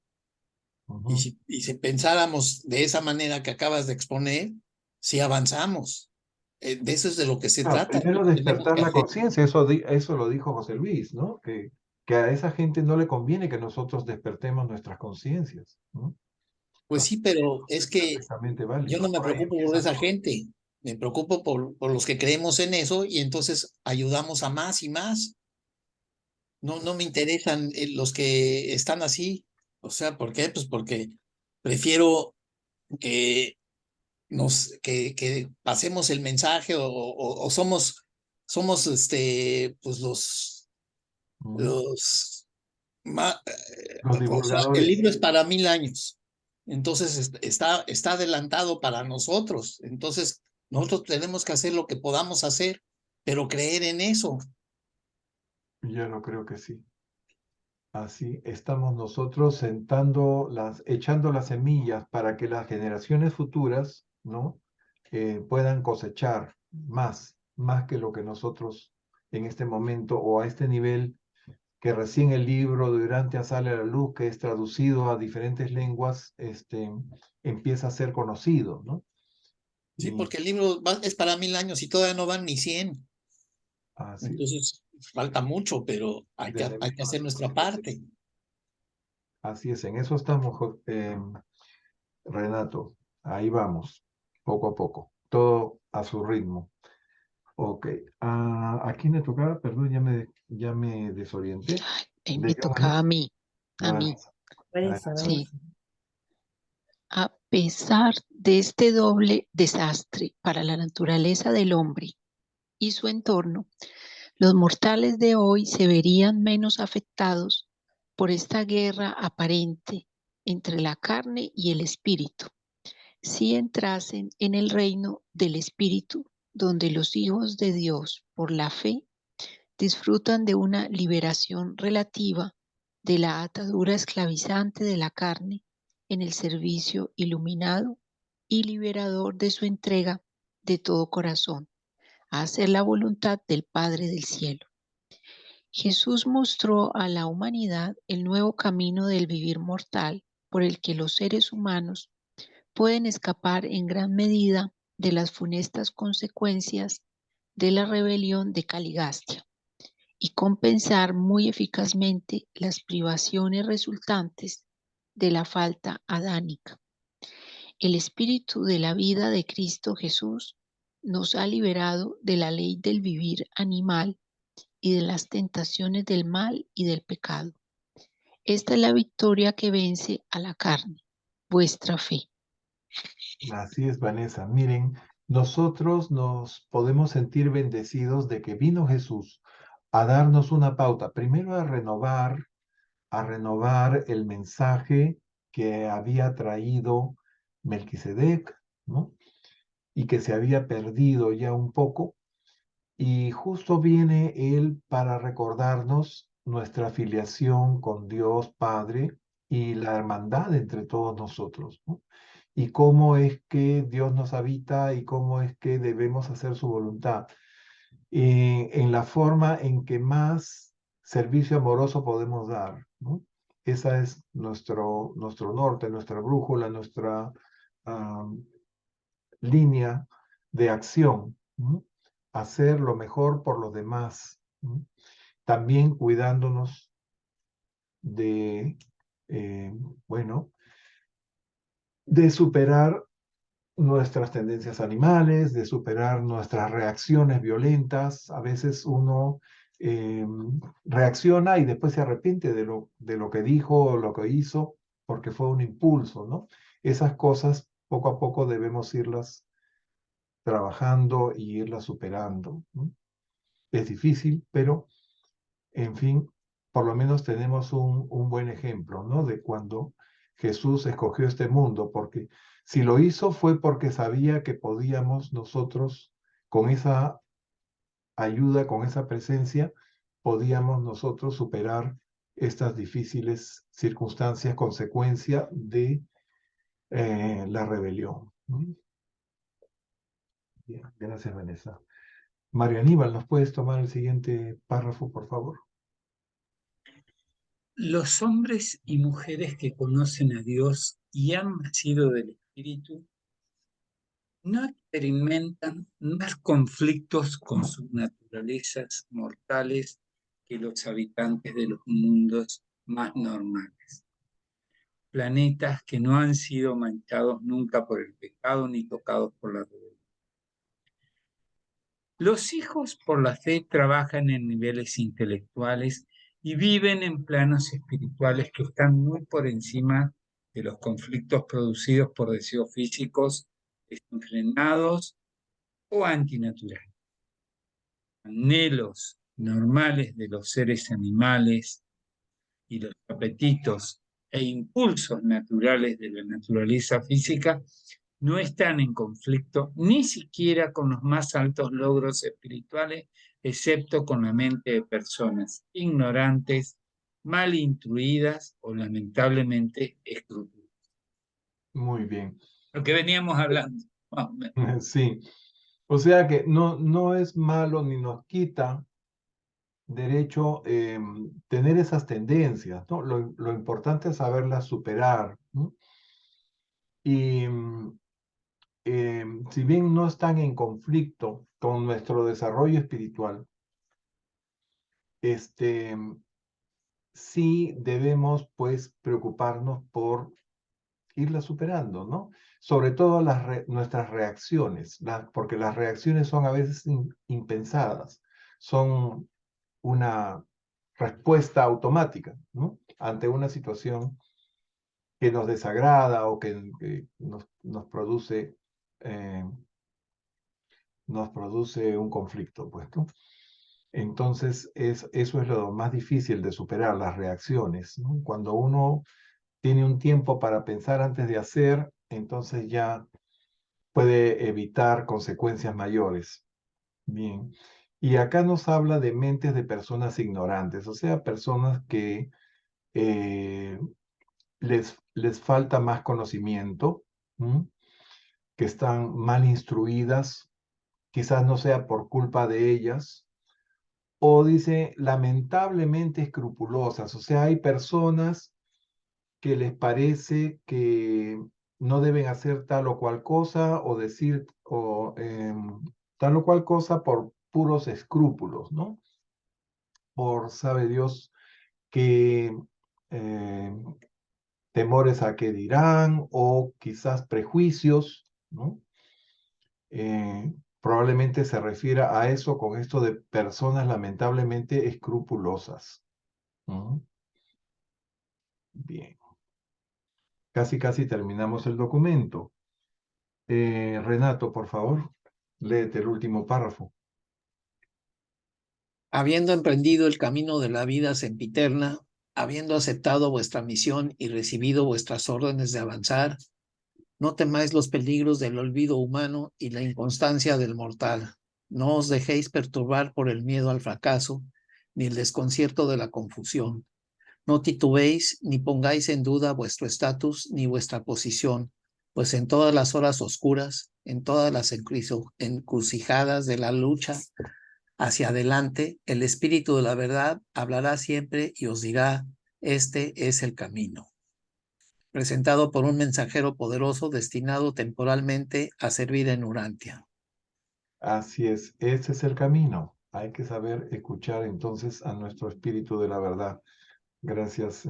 Ujú. Y si pensáramos de esa manera que acabas de exponer, sí avanzamos. De eso es de lo que se Claro, trata. primero Lo que tenemos despertar que la hacer. conciencia, eso lo dijo José Luis, ¿no? Que a esa gente no le conviene que nosotros despertemos nuestras conciencias, ¿no? Pues Así sí, pero que es es que perfectamente yo no válido. me Por ahí preocupo por empieza esa todo. gente, me preocupo por los que creemos en eso y entonces ayudamos a más y más. No me interesan los que están así. O sea, ¿por qué? Pues porque prefiero que que pasemos el mensaje o somos pues Ujú. los Los o sea, el divulgadores. libro es para 1000 años. Entonces está adelantado para nosotros. Entonces, nosotros tenemos que hacer lo que podamos hacer, pero creer en eso. Yo no creo que sí. Así estamos nosotros echando las semillas para que las generaciones futuras, ¿no? Puedan cosechar más que lo que nosotros en este momento o a este nivel que recién el libro de Urantia sale a la luz, que es traducido a diferentes lenguas, empieza a ser conocido, ¿no? Sí, Y porque el libro es para 1000 años y todavía no van ni 100. así es. Entonces, falta mucho, pero hay que Debemos hacer hacer nuestra cositas parte. Así es, en eso estamos, Renato. Ahí vamos, poco a poco, todo a su ritmo. Ok, ¿a quién le tocaba? Perdón, ya me desorienté. Me tocaba a mí, a mí. Vanessa. Vanessa, Adelante, Sí. Vanessa. Vanessa. A pesar de este doble desastre para la naturaleza del hombre y su entorno, los mortales de hoy se verían menos afectados por esta guerra aparente entre la carne y el espíritu, si entrasen en el reino del espíritu, donde los hijos de Dios, por la fe, disfrutan de una liberación relativa de la atadura esclavizante de la carne en el servicio iluminado y liberador de su entrega de todo corazón a hacer la voluntad del Padre del cielo. Jesús mostró a la humanidad el nuevo camino del vivir mortal por el que los seres humanos pueden escapar en gran medida de las funestas consecuencias de la rebelión de Caligastia y compensar muy eficazmente las privaciones resultantes de la falta adánica. El espíritu de la vida de Cristo Jesús nos ha liberado de la ley del vivir animal y de las tentaciones del mal y del pecado. Esta es la victoria que vence a la carne, vuestra fe. Así es, Vanessa. Miren, nosotros nos podemos sentir bendecidos de que vino Jesús a darnos una pauta, primero a renovar el mensaje que había traído Melquisedec, ¿no? Y que se había perdido ya un poco. Y justo viene Él para recordarnos nuestra filiación con Dios Padre y la hermandad entre todos nosotros, ¿no? Y cómo es que Dios nos habita y cómo es que debemos hacer su voluntad. En la forma en que más servicio amoroso podemos dar, ¿no? Esa es nuestro norte, nuestra brújula, nuestra um, línea de acción, ¿no? Hacer lo mejor por los demás, ¿no? También cuidándonos de, eh, bueno, de superar nuestras tendencias animales, de superar nuestras reacciones violentas. A veces uno reacciona y después se arrepiente de lo que dijo o lo que hizo porque fue un impulso, ¿no? Esas cosas poco a poco debemos irlas trabajando y irlas superando, ¿no? Es difícil, pero en fin, por lo menos tenemos un buen ejemplo, ¿no? De cuando Jesús escogió este mundo, porque si lo hizo fue porque sabía que podíamos nosotros, con esa ayuda, con esa presencia, podíamos nosotros superar estas difíciles circunstancias, consecuencia de la rebelión. Bien, gracias, Vanessa. Mario Aníbal, ¿nos puedes tomar el siguiente párrafo, por favor? Los hombres y mujeres que conocen a Dios y han nacido del Espíritu no experimentan más conflictos con sus naturalezas mortales que los habitantes de los mundos más normales. Planetas que no han sido manchados nunca por el pecado ni tocados por la rebelión. Los hijos por la fe trabajan en niveles intelectuales y viven en planos espirituales que están muy por encima de los conflictos producidos por deseos físicos desenfrenados o antinaturales. Anhelos normales de los seres animales y los apetitos e impulsos naturales de la naturaleza física no están en conflicto ni siquiera con los más altos logros espirituales, excepto con la mente de personas ignorantes, mal instruidas o lamentablemente escrupulosas. Muy bien. Lo que veníamos hablando. Sí. O sea que no es malo ni nos quita derecho tener esas tendencias, ¿no? Lo importante es saberlas superar, ¿no? Y si bien no están en conflicto con nuestro desarrollo espiritual, sí debemos pues preocuparnos por irlas superando, ¿no? Sobre todo nuestras reacciones, porque las reacciones son a veces impensadas, son una respuesta automática, ¿no? Ante una situación que nos desagrada o que nos produce un conflicto, pues, ¿no? Entonces, eso es lo más difícil de superar, las reacciones, ¿no? Cuando uno tiene un tiempo para pensar antes de hacer, entonces ya puede evitar consecuencias mayores. Bien. Y acá nos habla de mentes de personas ignorantes, o sea, personas que les falta más conocimiento, ¿m? Que están mal instruidas, quizás no sea por culpa de ellas, o dice lamentablemente escrupulosas, o sea, hay personas que les parece que no deben hacer tal o cual cosa o decir tal o cual cosa por puros escrúpulos, ¿no? Por sabe Dios que temores a qué dirán o quizás prejuicios, ¿no? Probablemente se refiera a eso con esto de personas lamentablemente escrupulosas. ¿No? Bien. Casi terminamos el documento. Renato, por favor, léete el último párrafo. Habiendo emprendido el camino de la vida sempiterna, habiendo aceptado vuestra misión y recibido vuestras órdenes de avanzar, no temáis los peligros del olvido humano y la inconstancia del mortal. No os dejéis perturbar por el miedo al fracaso, ni el desconcierto de la confusión. No titubeéis ni pongáis en duda vuestro estatus ni vuestra posición, pues en todas las horas oscuras, en todas las encrucijadas de la lucha hacia adelante, el Espíritu de la verdad hablará siempre y os dirá, este es el camino. Presentado por un mensajero poderoso destinado temporalmente a servir en Urantia. Así es, ese es el camino. Hay que saber escuchar entonces a nuestro Espíritu de la verdad. Gracias,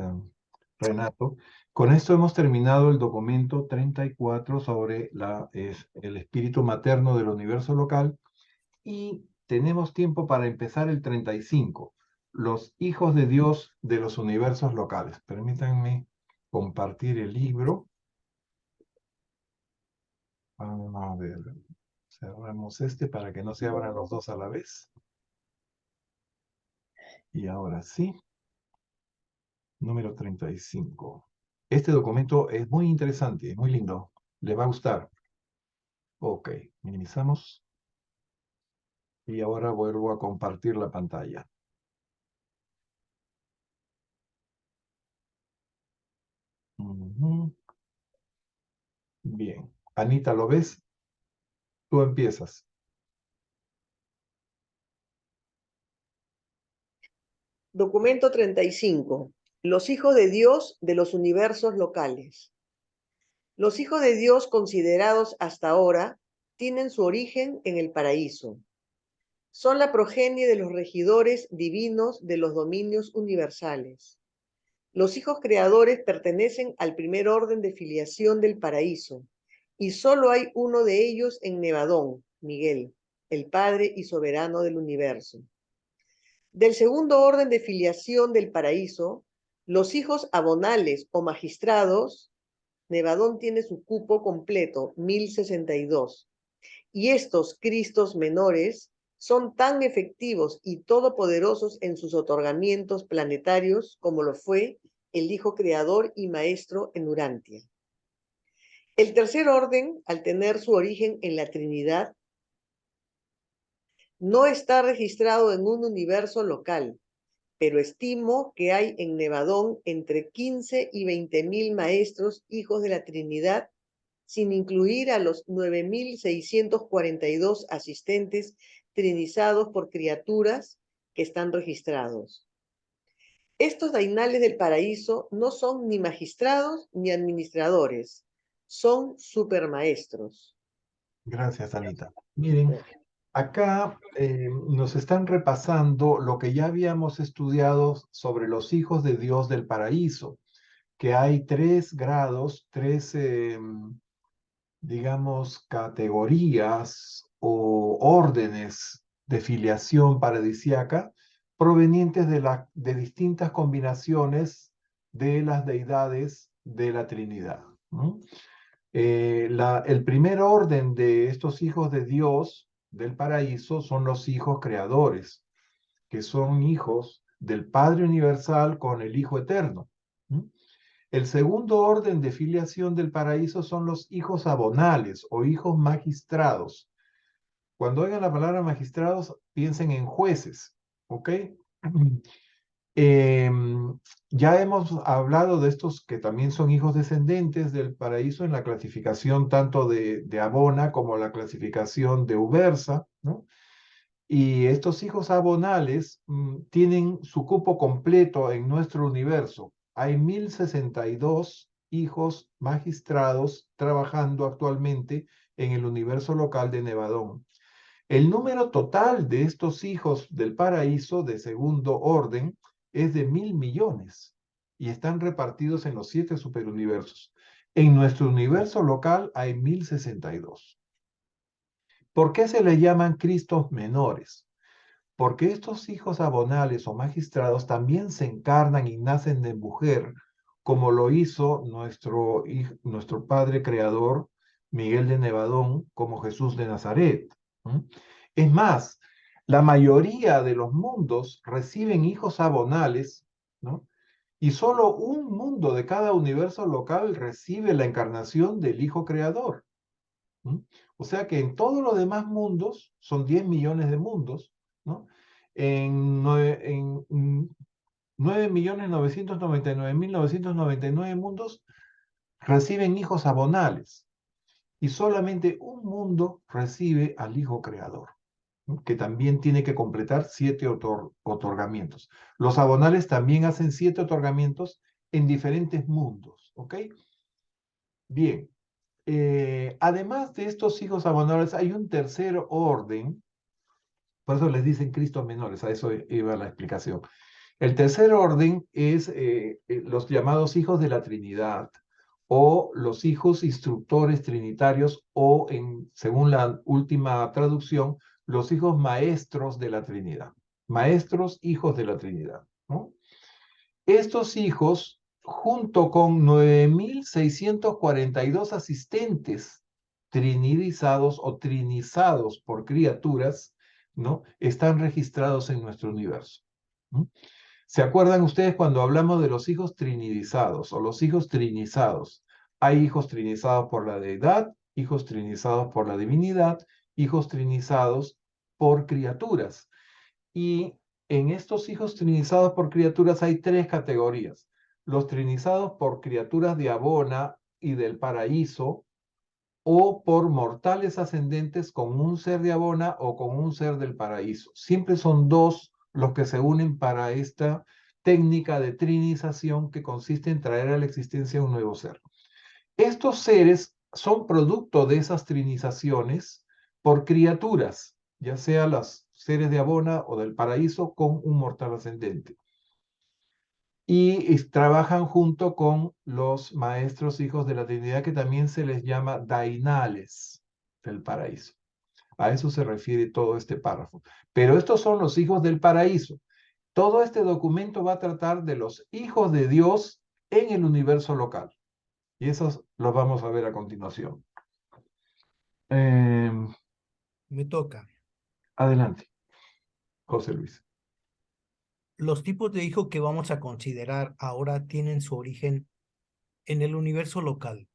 Renato. Con esto hemos terminado el documento 34 sobre el espíritu materno del universo local y tenemos tiempo para empezar el 35, los hijos de Dios de los universos locales. Permítanme compartir el libro. Vamos a ver, cerramos este para que no se abran los dos a la vez. Y ahora sí, número 35. Este documento es muy interesante, muy lindo. Le va a gustar. Ok, minimizamos. Y ahora vuelvo a compartir la pantalla. Ujú. Bien. Anita, ¿lo ves? Tú empiezas. Documento 35. Los hijos de Dios de los universos locales. Los hijos de Dios considerados hasta ahora tienen su origen en el paraíso. Son la progenie de los regidores divinos de los dominios universales. Los hijos creadores pertenecen al primer orden de filiación del paraíso, y solo hay uno de ellos en Nevadón, Miguel, el Padre y soberano del universo. Del segundo orden de filiación del paraíso, los hijos abonales o magistrados, Nevadón tiene su cupo completo, 1062, y estos Cristos menores son tan efectivos y todopoderosos en sus otorgamientos planetarios como lo fue el Hijo Creador y Maestro en Urantia. El tercer orden, al tener su origen en la Trinidad, no está registrado en un universo local, pero estimo que hay en Nevadón entre 15 y 20.000 maestros hijos de la Trinidad, sin incluir a los 9.642 asistentes trinizados por criaturas que están registrados. Estos dainales del paraíso no son ni magistrados ni administradores, son supermaestros. Gracias, Anita. Miren, acá nos están repasando lo que ya habíamos estudiado sobre los hijos de Dios del paraíso, que hay 3 grados, 3, digamos, categorías o órdenes de filiación paradisíaca provenientes de distintas combinaciones de las deidades de la Trinidad, ¿no? El primer orden de estos hijos de Dios del paraíso son los hijos creadores, que son hijos del Padre Universal con el Hijo Eterno. El segundo orden de filiación del paraíso son los hijos abonales o hijos magistrados. Cuando oigan la palabra magistrados, piensen en jueces, ¿ok? Ya hemos hablado de estos que también son hijos descendentes del paraíso en la clasificación tanto de Abona como la clasificación de Ubersa, ¿no? Y estos hijos abonales tienen su cupo completo en nuestro universo. Hay 1062 hijos magistrados trabajando actualmente en el universo local de Nevadón. El número total de estos hijos del paraíso de segundo orden es de 1.000 millones y están repartidos en los 7 superuniversos. En nuestro universo local hay 1062. ¿Por qué se le llaman Cristos menores? Porque estos hijos abonales o magistrados también se encarnan y nacen de mujer, como lo hizo nuestro Padre Creador, Miguel de Nevadón, como Jesús de Nazaret. Es más, la mayoría de los mundos reciben hijos abonales, ¿no? Y solo un mundo de cada universo local recibe la encarnación del Hijo Creador. O sea que en todos los demás mundos, son 10 millones de mundos, ¿no? En 9.999.999 mundos reciben hijos abonales y solamente un mundo recibe al Hijo Creador, ¿no? Que también tiene que completar 7 otorgamientos. Los abonales también hacen 7 otorgamientos en diferentes mundos, ¿ok? Bien. Además de estos hijos abonales, hay un tercer orden, por eso les dicen Cristos menores, a eso iba la explicación. El tercer orden es los llamados hijos de la Trinidad, o los hijos instructores trinitarios, o según la última traducción, los hijos maestros de la Trinidad. Maestros, hijos de la Trinidad, ¿no? Estos hijos, junto con 9.642 asistentes trinidizados o trinizados por criaturas, ¿no? Están registrados en nuestro universo. ¿Se acuerdan ustedes cuando hablamos de los hijos trinidizados o los hijos trinizados? Hay hijos trinizados por la deidad, hijos trinizados por la divinidad, hijos trinizados por criaturas. Y en estos hijos trinizados por criaturas hay 3 categorías. los trinizados por criaturas de Abona y del paraíso, o por mortales ascendentes con un ser de Abona o con un ser del paraíso. Siempre son dos los que se unen para esta técnica de trinización que consiste en traer a la existencia un nuevo ser. Estos seres son producto de esas trinizaciones por criaturas, ya sea los seres de Abona o del paraíso con un mortal ascendente. Y trabajan junto con los maestros hijos de la Trinidad, que también se les llama dainales del paraíso. A eso se refiere todo este párrafo. Pero estos son los hijos del paraíso. Todo este documento va a tratar de los hijos de Dios en el universo local. Y esos los vamos a ver a continuación. Me toca. Adelante, José Luis. Los tipos de hijo que vamos a considerar ahora tienen su origen en el universo local.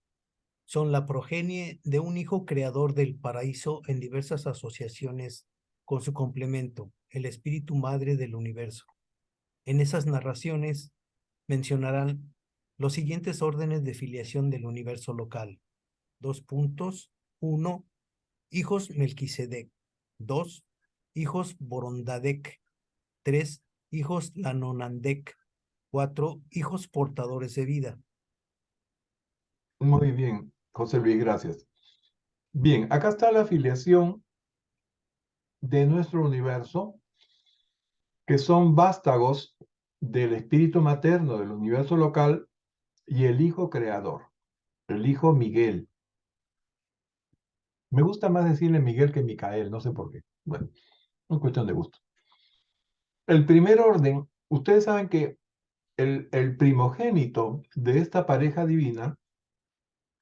Son la progenie de un hijo creador del paraíso en diversas asociaciones con su complemento, el espíritu madre del universo. En esas narraciones mencionarán los siguientes órdenes de filiación del universo local. 1. Hijos Melquisedec. 2. Hijos Borondadec. 3. Hijos Lanonandec. 4. Hijos portadores de vida. Muy bien, José Luis, gracias. Bien, acá está la afiliación de nuestro universo, que son vástagos del espíritu materno del universo local y el hijo creador, el hijo Miguel. Me gusta más decirle Miguel que Micael, no sé por qué. Bueno, es cuestión de gusto. El primer orden, ustedes saben que el primogénito de esta pareja divina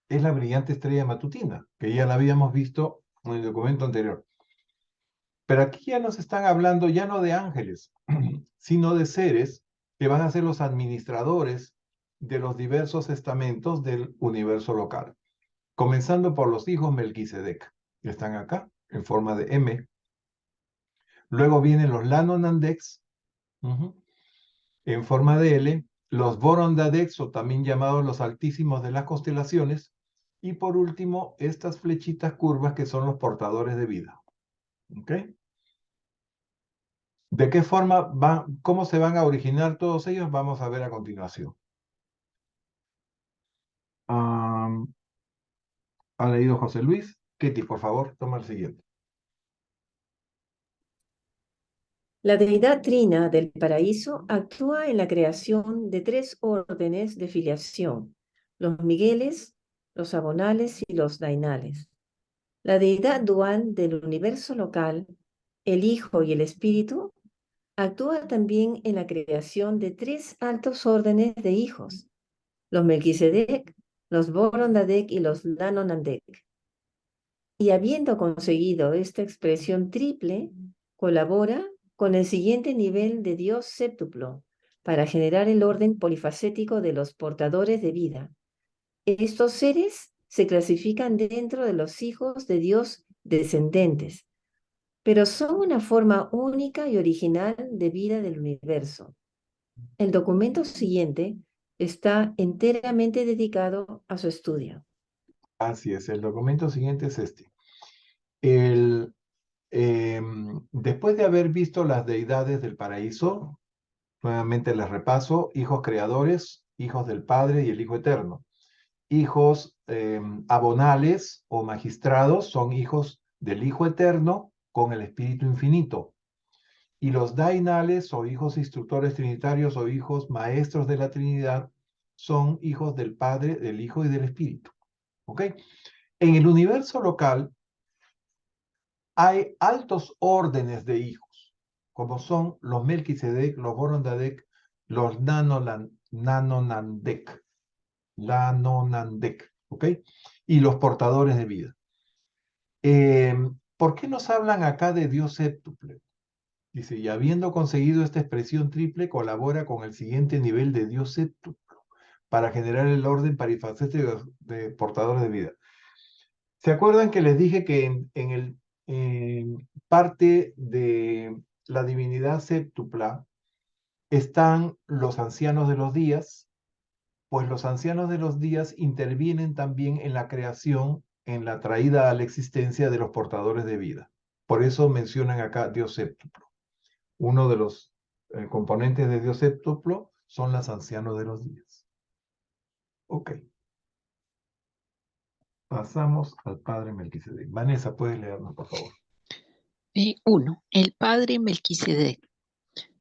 es la brillante estrella matutina, que ya la habíamos visto en el documento anterior. Pero aquí ya nos están hablando ya no de ángeles, sino de seres que van a ser los administradores de los diversos estamentos del universo local. Comenzando por los hijos Melquisedec, que están acá en forma de M. Luego vienen los Lanonandecs, en forma de L, los Borondadecs, o también llamados los altísimos de las constelaciones, y por último, estas flechitas curvas que son los portadores de vida. ¿Ok? ¿De qué forma van, cómo se van a originar todos ellos? Vamos a ver a continuación. ¿Ha leído José Luis? Ketty, por favor, toma el siguiente. La deidad trina del paraíso actúa en la creación de 3 órdenes de filiación, los Migueles, los Abonales y los Dainales. La deidad dual del universo local, el Hijo y el Espíritu, actúa también en la creación de 3 altos órdenes de hijos, los Melquisedec, los Borondadec y los Lanonandec. Y habiendo conseguido esta expresión triple, colabora con el siguiente nivel de Dios séptuplo para generar el orden polifacético de los portadores de vida. Estos seres se clasifican dentro de los hijos de Dios descendentes, pero son una forma única y original de vida del universo. El documento siguiente está enteramente dedicado a su estudio. Así es, el documento siguiente es este. Después de haber visto las deidades del paraíso, nuevamente les repaso: hijos creadores, hijos del Padre y el Hijo Eterno. Hijos abonales o magistrados son hijos del Hijo Eterno con el Espíritu Infinito. Y los dainales o hijos instructores trinitarios o hijos maestros de la Trinidad son hijos del Padre, del Hijo y del Espíritu. ¿Ok? En el universo local hay altos órdenes de hijos, como son los Melquisedec, los Borondadec, los Lanonandec, ¿ok? Y los portadores de vida. ¿Por qué nos hablan acá de Dios séptuple? Dice, y habiendo conseguido esta expresión triple, colabora con el siguiente nivel de Dios séptuplo para generar el orden parifacético de portadores de vida. ¿Se acuerdan que les dije que en parte de la divinidad séptupla están los ancianos de los días, pues los ancianos de los días intervienen también en la creación, en la traída a la existencia de los portadores de vida. Por eso mencionan acá Dios séptuplo. Uno de los componentes de Dios séptuplo son los ancianos de los días. Ok. Pasamos al padre Melquisedec. Vanessa, ¿puedes leernos, por favor? 1. El padre Melquisedec.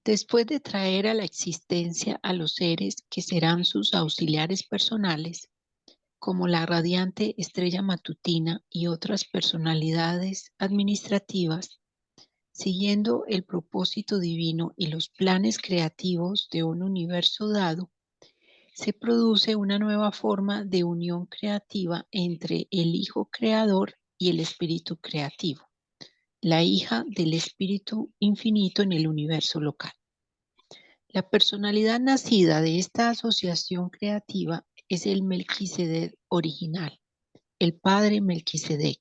Después de traer a la existencia a los seres que serán sus auxiliares personales, como la radiante estrella matutina y otras personalidades administrativas, siguiendo el propósito divino y los planes creativos de un universo dado, se produce una nueva forma de unión creativa entre el Hijo Creador y el Espíritu Creativo, la hija del Espíritu Infinito en el universo local. La personalidad nacida de esta asociación creativa es el Melquisedec original, el Padre Melquisedec,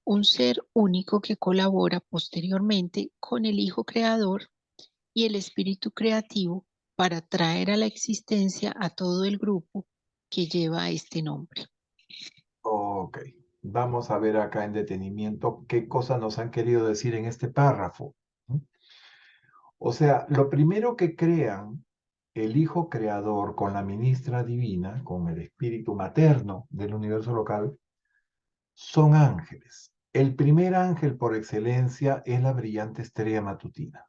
un ser único que colabora posteriormente con el Hijo Creador y el Espíritu Creativo para traer a la existencia a todo el grupo que lleva este nombre. Ok. Vamos a ver acá en detenimiento qué cosas nos han querido decir en este párrafo. O sea, lo primero que crean el Hijo Creador con la ministra divina, con el espíritu materno del universo local, son ángeles. El primer ángel por excelencia es la brillante estrella matutina,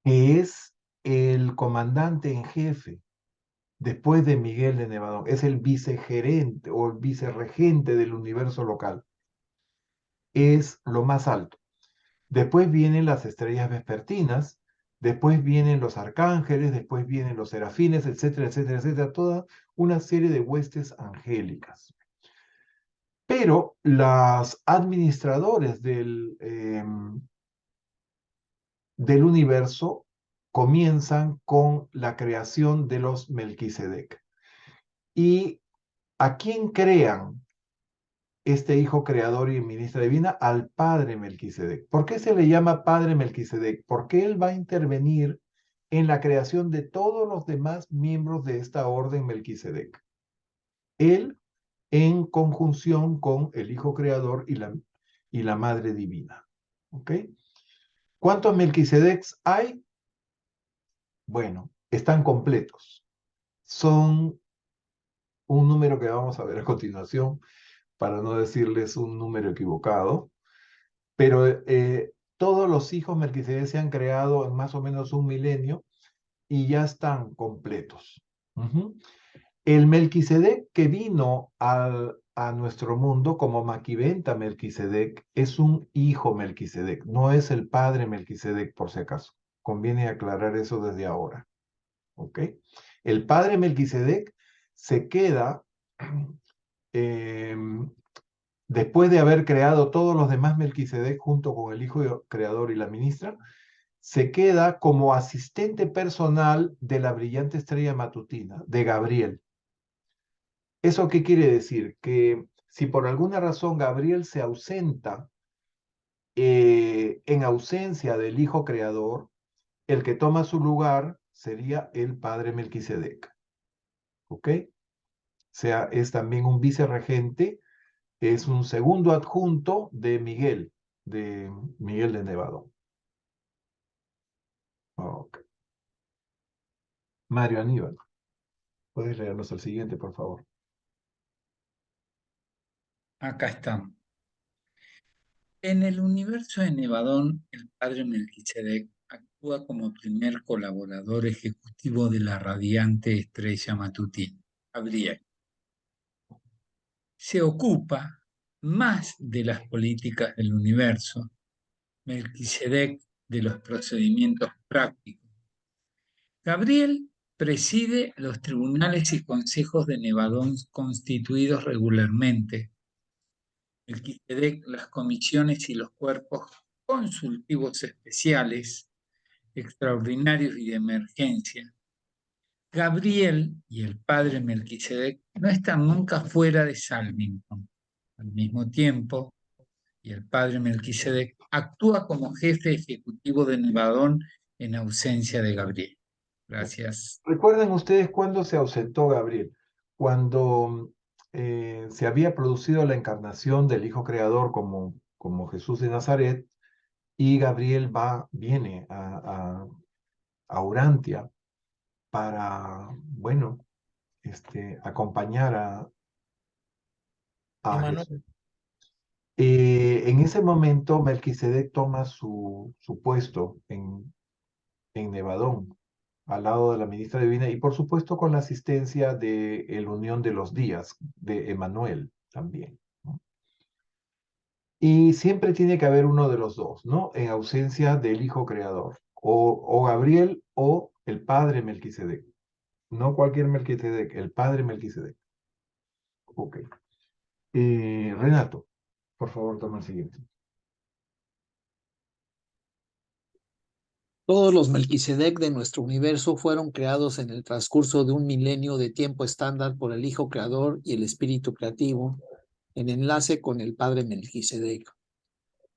que es el comandante en jefe, después de Miguel de Nevadón, es el vicegerente o el vicerregente del universo local. Es lo más alto. Después vienen las estrellas vespertinas, después vienen los arcángeles, después vienen los serafines, etcétera, etcétera, etcétera, toda una serie de huestes angélicas. Pero los administradores del universo comienzan con la creación de los Melquisedec. ¿Y a quién crean este Hijo Creador y Ministra Divina? Al Padre Melquisedec. ¿Por qué se le llama Padre Melquisedec? Porque él va a intervenir en la creación de todos los demás miembros de esta orden Melquisedec. Él en conjunción con el Hijo Creador y la Madre Divina. ¿Ok? ¿Cuántos Melquisedecs hay? Bueno, están completos. Son un número que vamos a ver a continuación, para no decirles un número equivocado, pero todos los hijos Melquisedec se han creado en más o menos un milenio y ya están completos. El Melquisedec que vino a nuestro mundo como Maquiventa Melquisedec es un hijo Melquisedec, no es el padre Melquisedec, por si acaso. Conviene aclarar eso desde ahora. ¿Ok? El padre Melquisedec se queda después de haber creado todos los demás Melquisedec junto con el Hijo Creador y la ministra, se queda como asistente personal de la brillante estrella matutina, de Gabriel. ¿Eso qué quiere decir? Que si por alguna razón Gabriel se ausenta en ausencia del Hijo Creador, el que toma su lugar sería el Padre Melquisedec. ¿Ok? O sea, es también un vicerregente, es un segundo adjunto de Miguel de Nevadón. Ok. Mario Aníbal, ¿puedes leernos el siguiente, por favor? Acá está. En el universo de Nevadón, el padre Melquisedec actúa como primer colaborador ejecutivo de la radiante estrella matutina, Gabriel. Se ocupa más de las políticas del universo, Melquisedec de los procedimientos prácticos. Gabriel preside los tribunales y consejos de Nevadón constituidos regularmente. Melquisedec las comisiones y los cuerpos consultivos especiales, extraordinarios y de emergencia. Gabriel y el padre Melquisedec no están nunca fuera de Salmington. Al mismo tiempo, y el padre Melquisedec actúa como jefe ejecutivo de Nevadón en ausencia de Gabriel. Gracias. ¿Recuerdan ustedes cuándo se ausentó Gabriel? Cuando se había producido la encarnación del Hijo Creador como Jesús de Nazaret, y Gabriel viene a Urantia para, bueno, acompañar a Emanuel, Jesús. En ese momento, Melquisedec toma su puesto en Nevadón, al lado de la ministra divina, y por supuesto con la asistencia de la Unión de los Días, de Emanuel también, ¿no? Y siempre tiene que haber uno de los dos, ¿no? En ausencia del Hijo Creador, o Gabriel o el Padre Melquisedec. No cualquier Melquisedec, el Padre Melquisedec. Ok. Renato, por favor, toma el siguiente. Todos los Melquisedec de nuestro universo fueron creados en el transcurso de un milenio de tiempo estándar por el Hijo Creador y el Espíritu Creativo, en enlace con el Padre Melquisedec.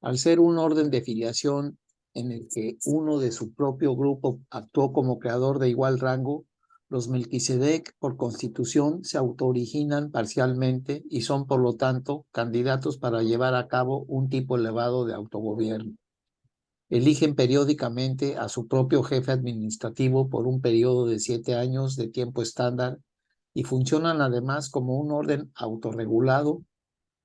Al ser un orden de filiación en el que uno de su propio grupo actuó como creador de igual rango, los Melquisedec por constitución se autooriginan parcialmente y son por lo tanto candidatos para llevar a cabo un tipo elevado de autogobierno. Eligen periódicamente a su propio jefe administrativo por un periodo de 7 años de tiempo estándar y funcionan además como un orden autorregulado,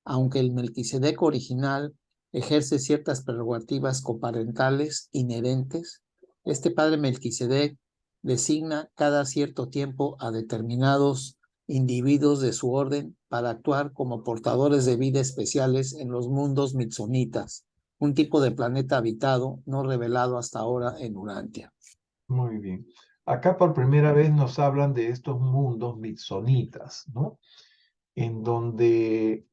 aunque el Melquisedec original ejerce ciertas prerrogativas coparentales inherentes. Este padre Melquisedec designa cada cierto tiempo a determinados individuos de su orden para actuar como portadores de vida especiales en los mundos mitzonitas, un tipo de planeta habitado no revelado hasta ahora en Urantia. Muy bien. Acá por primera vez nos hablan de estos mundos mitzonitas, ¿no? En donde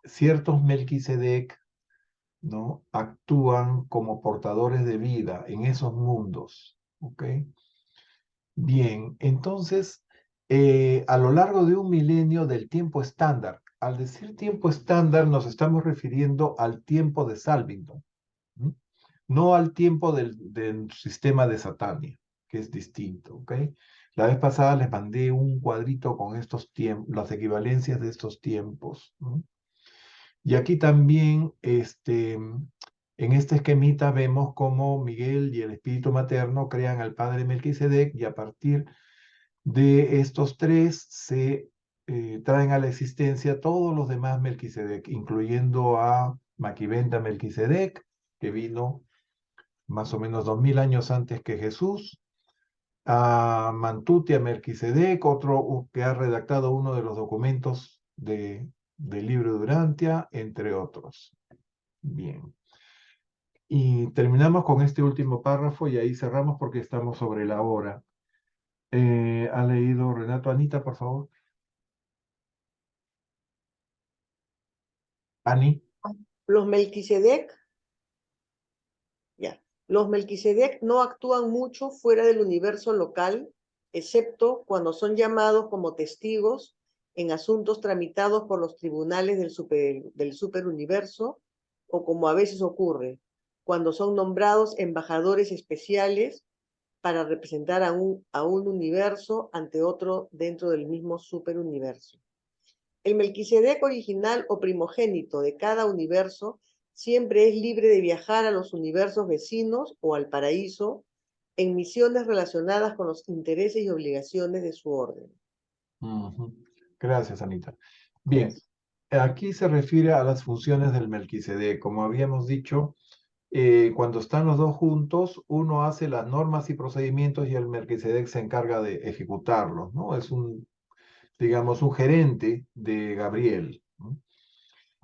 ciertos Melquisedec, ¿no? Actúan como portadores de vida en esos mundos, ¿ok? Bien, entonces, a lo largo de un milenio del tiempo estándar, al decir tiempo estándar nos estamos refiriendo al tiempo de Salvington, ¿m? No al tiempo del sistema de Satania, que es distinto, ¿ok? La vez pasada les mandé un cuadrito con estos tiempos, las equivalencias de estos tiempos, ¿no? Y aquí también, en este esquemita vemos cómo Miguel y el Espíritu Materno crean al Padre Melquisedec, y a partir de estos tres se traen a la existencia todos los demás Melquisedec, incluyendo a Maquiventa Melquisedec, que vino más o menos 2000 años antes que Jesús, a Mantutia Melquisedec, otro que ha redactado uno de los documentos del libro de Urantia, entre otros. Bien. Y terminamos con este último párrafo y ahí cerramos porque estamos sobre la hora. ¿Ha leído Renato? Anita, por favor. Ani. Los Melquisedec, ya. Los Melquisedec no actúan mucho fuera del universo local, excepto cuando son llamados como testigos en asuntos tramitados por los tribunales del superuniverso, o como a veces ocurre, cuando son nombrados embajadores especiales para representar a un universo ante otro dentro del mismo superuniverso. El Melquisedec original o primogénito de cada universo siempre es libre de viajar a los universos vecinos o al paraíso en misiones relacionadas con los intereses y obligaciones de su orden. Gracias, Anita. Bien, aquí se refiere a las funciones del Melquisedec. Como habíamos dicho, cuando están los dos juntos, uno hace las normas y procedimientos y el Melquisedec se encarga de ejecutarlos, ¿no? Es digamos, un gerente de Gabriel, ¿no?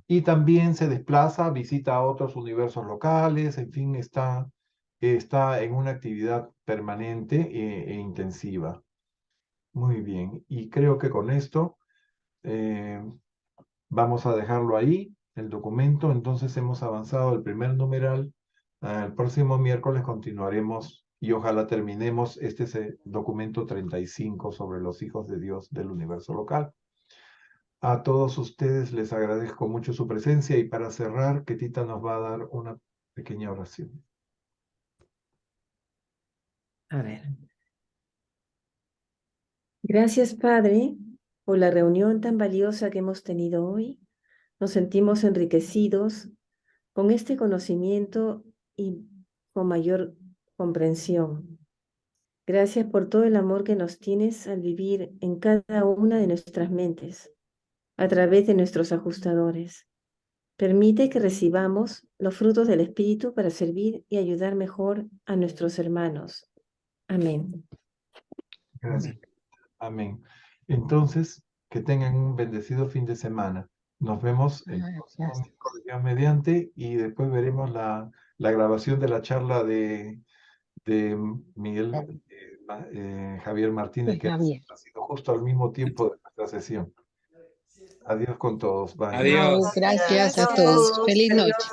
Y también se desplaza, visita a otros universos locales, en fin, está en una actividad permanente e intensiva. Muy bien, y creo que con esto vamos a dejarlo ahí, el documento. Entonces hemos avanzado el primer numeral. El próximo miércoles continuaremos y ojalá terminemos documento 35 sobre los hijos de Dios del universo local. A todos ustedes les agradezco mucho su presencia, y para cerrar, Ketita nos va a dar una pequeña oración. A ver. Gracias, Padre, por la reunión tan valiosa que hemos tenido hoy. Nos sentimos enriquecidos con este conocimiento y con mayor comprensión. Gracias por todo el amor que nos tienes al vivir en cada una de nuestras mentes, a través de nuestros ajustadores. Permite que recibamos los frutos del Espíritu para servir y ayudar mejor a nuestros hermanos. Amén. Gracias. Amén. Entonces, que tengan un bendecido fin de semana. Nos vemos el próximo Gracias. miércoles, Dios mediante, y después veremos la grabación de la charla de Miguel Javier Martínez, que Javier. ha sido justo al mismo tiempo de nuestra sesión. Adiós con todos. Bye. Adiós. Gracias a Gracias a todos. todos. Feliz Adiós. noche.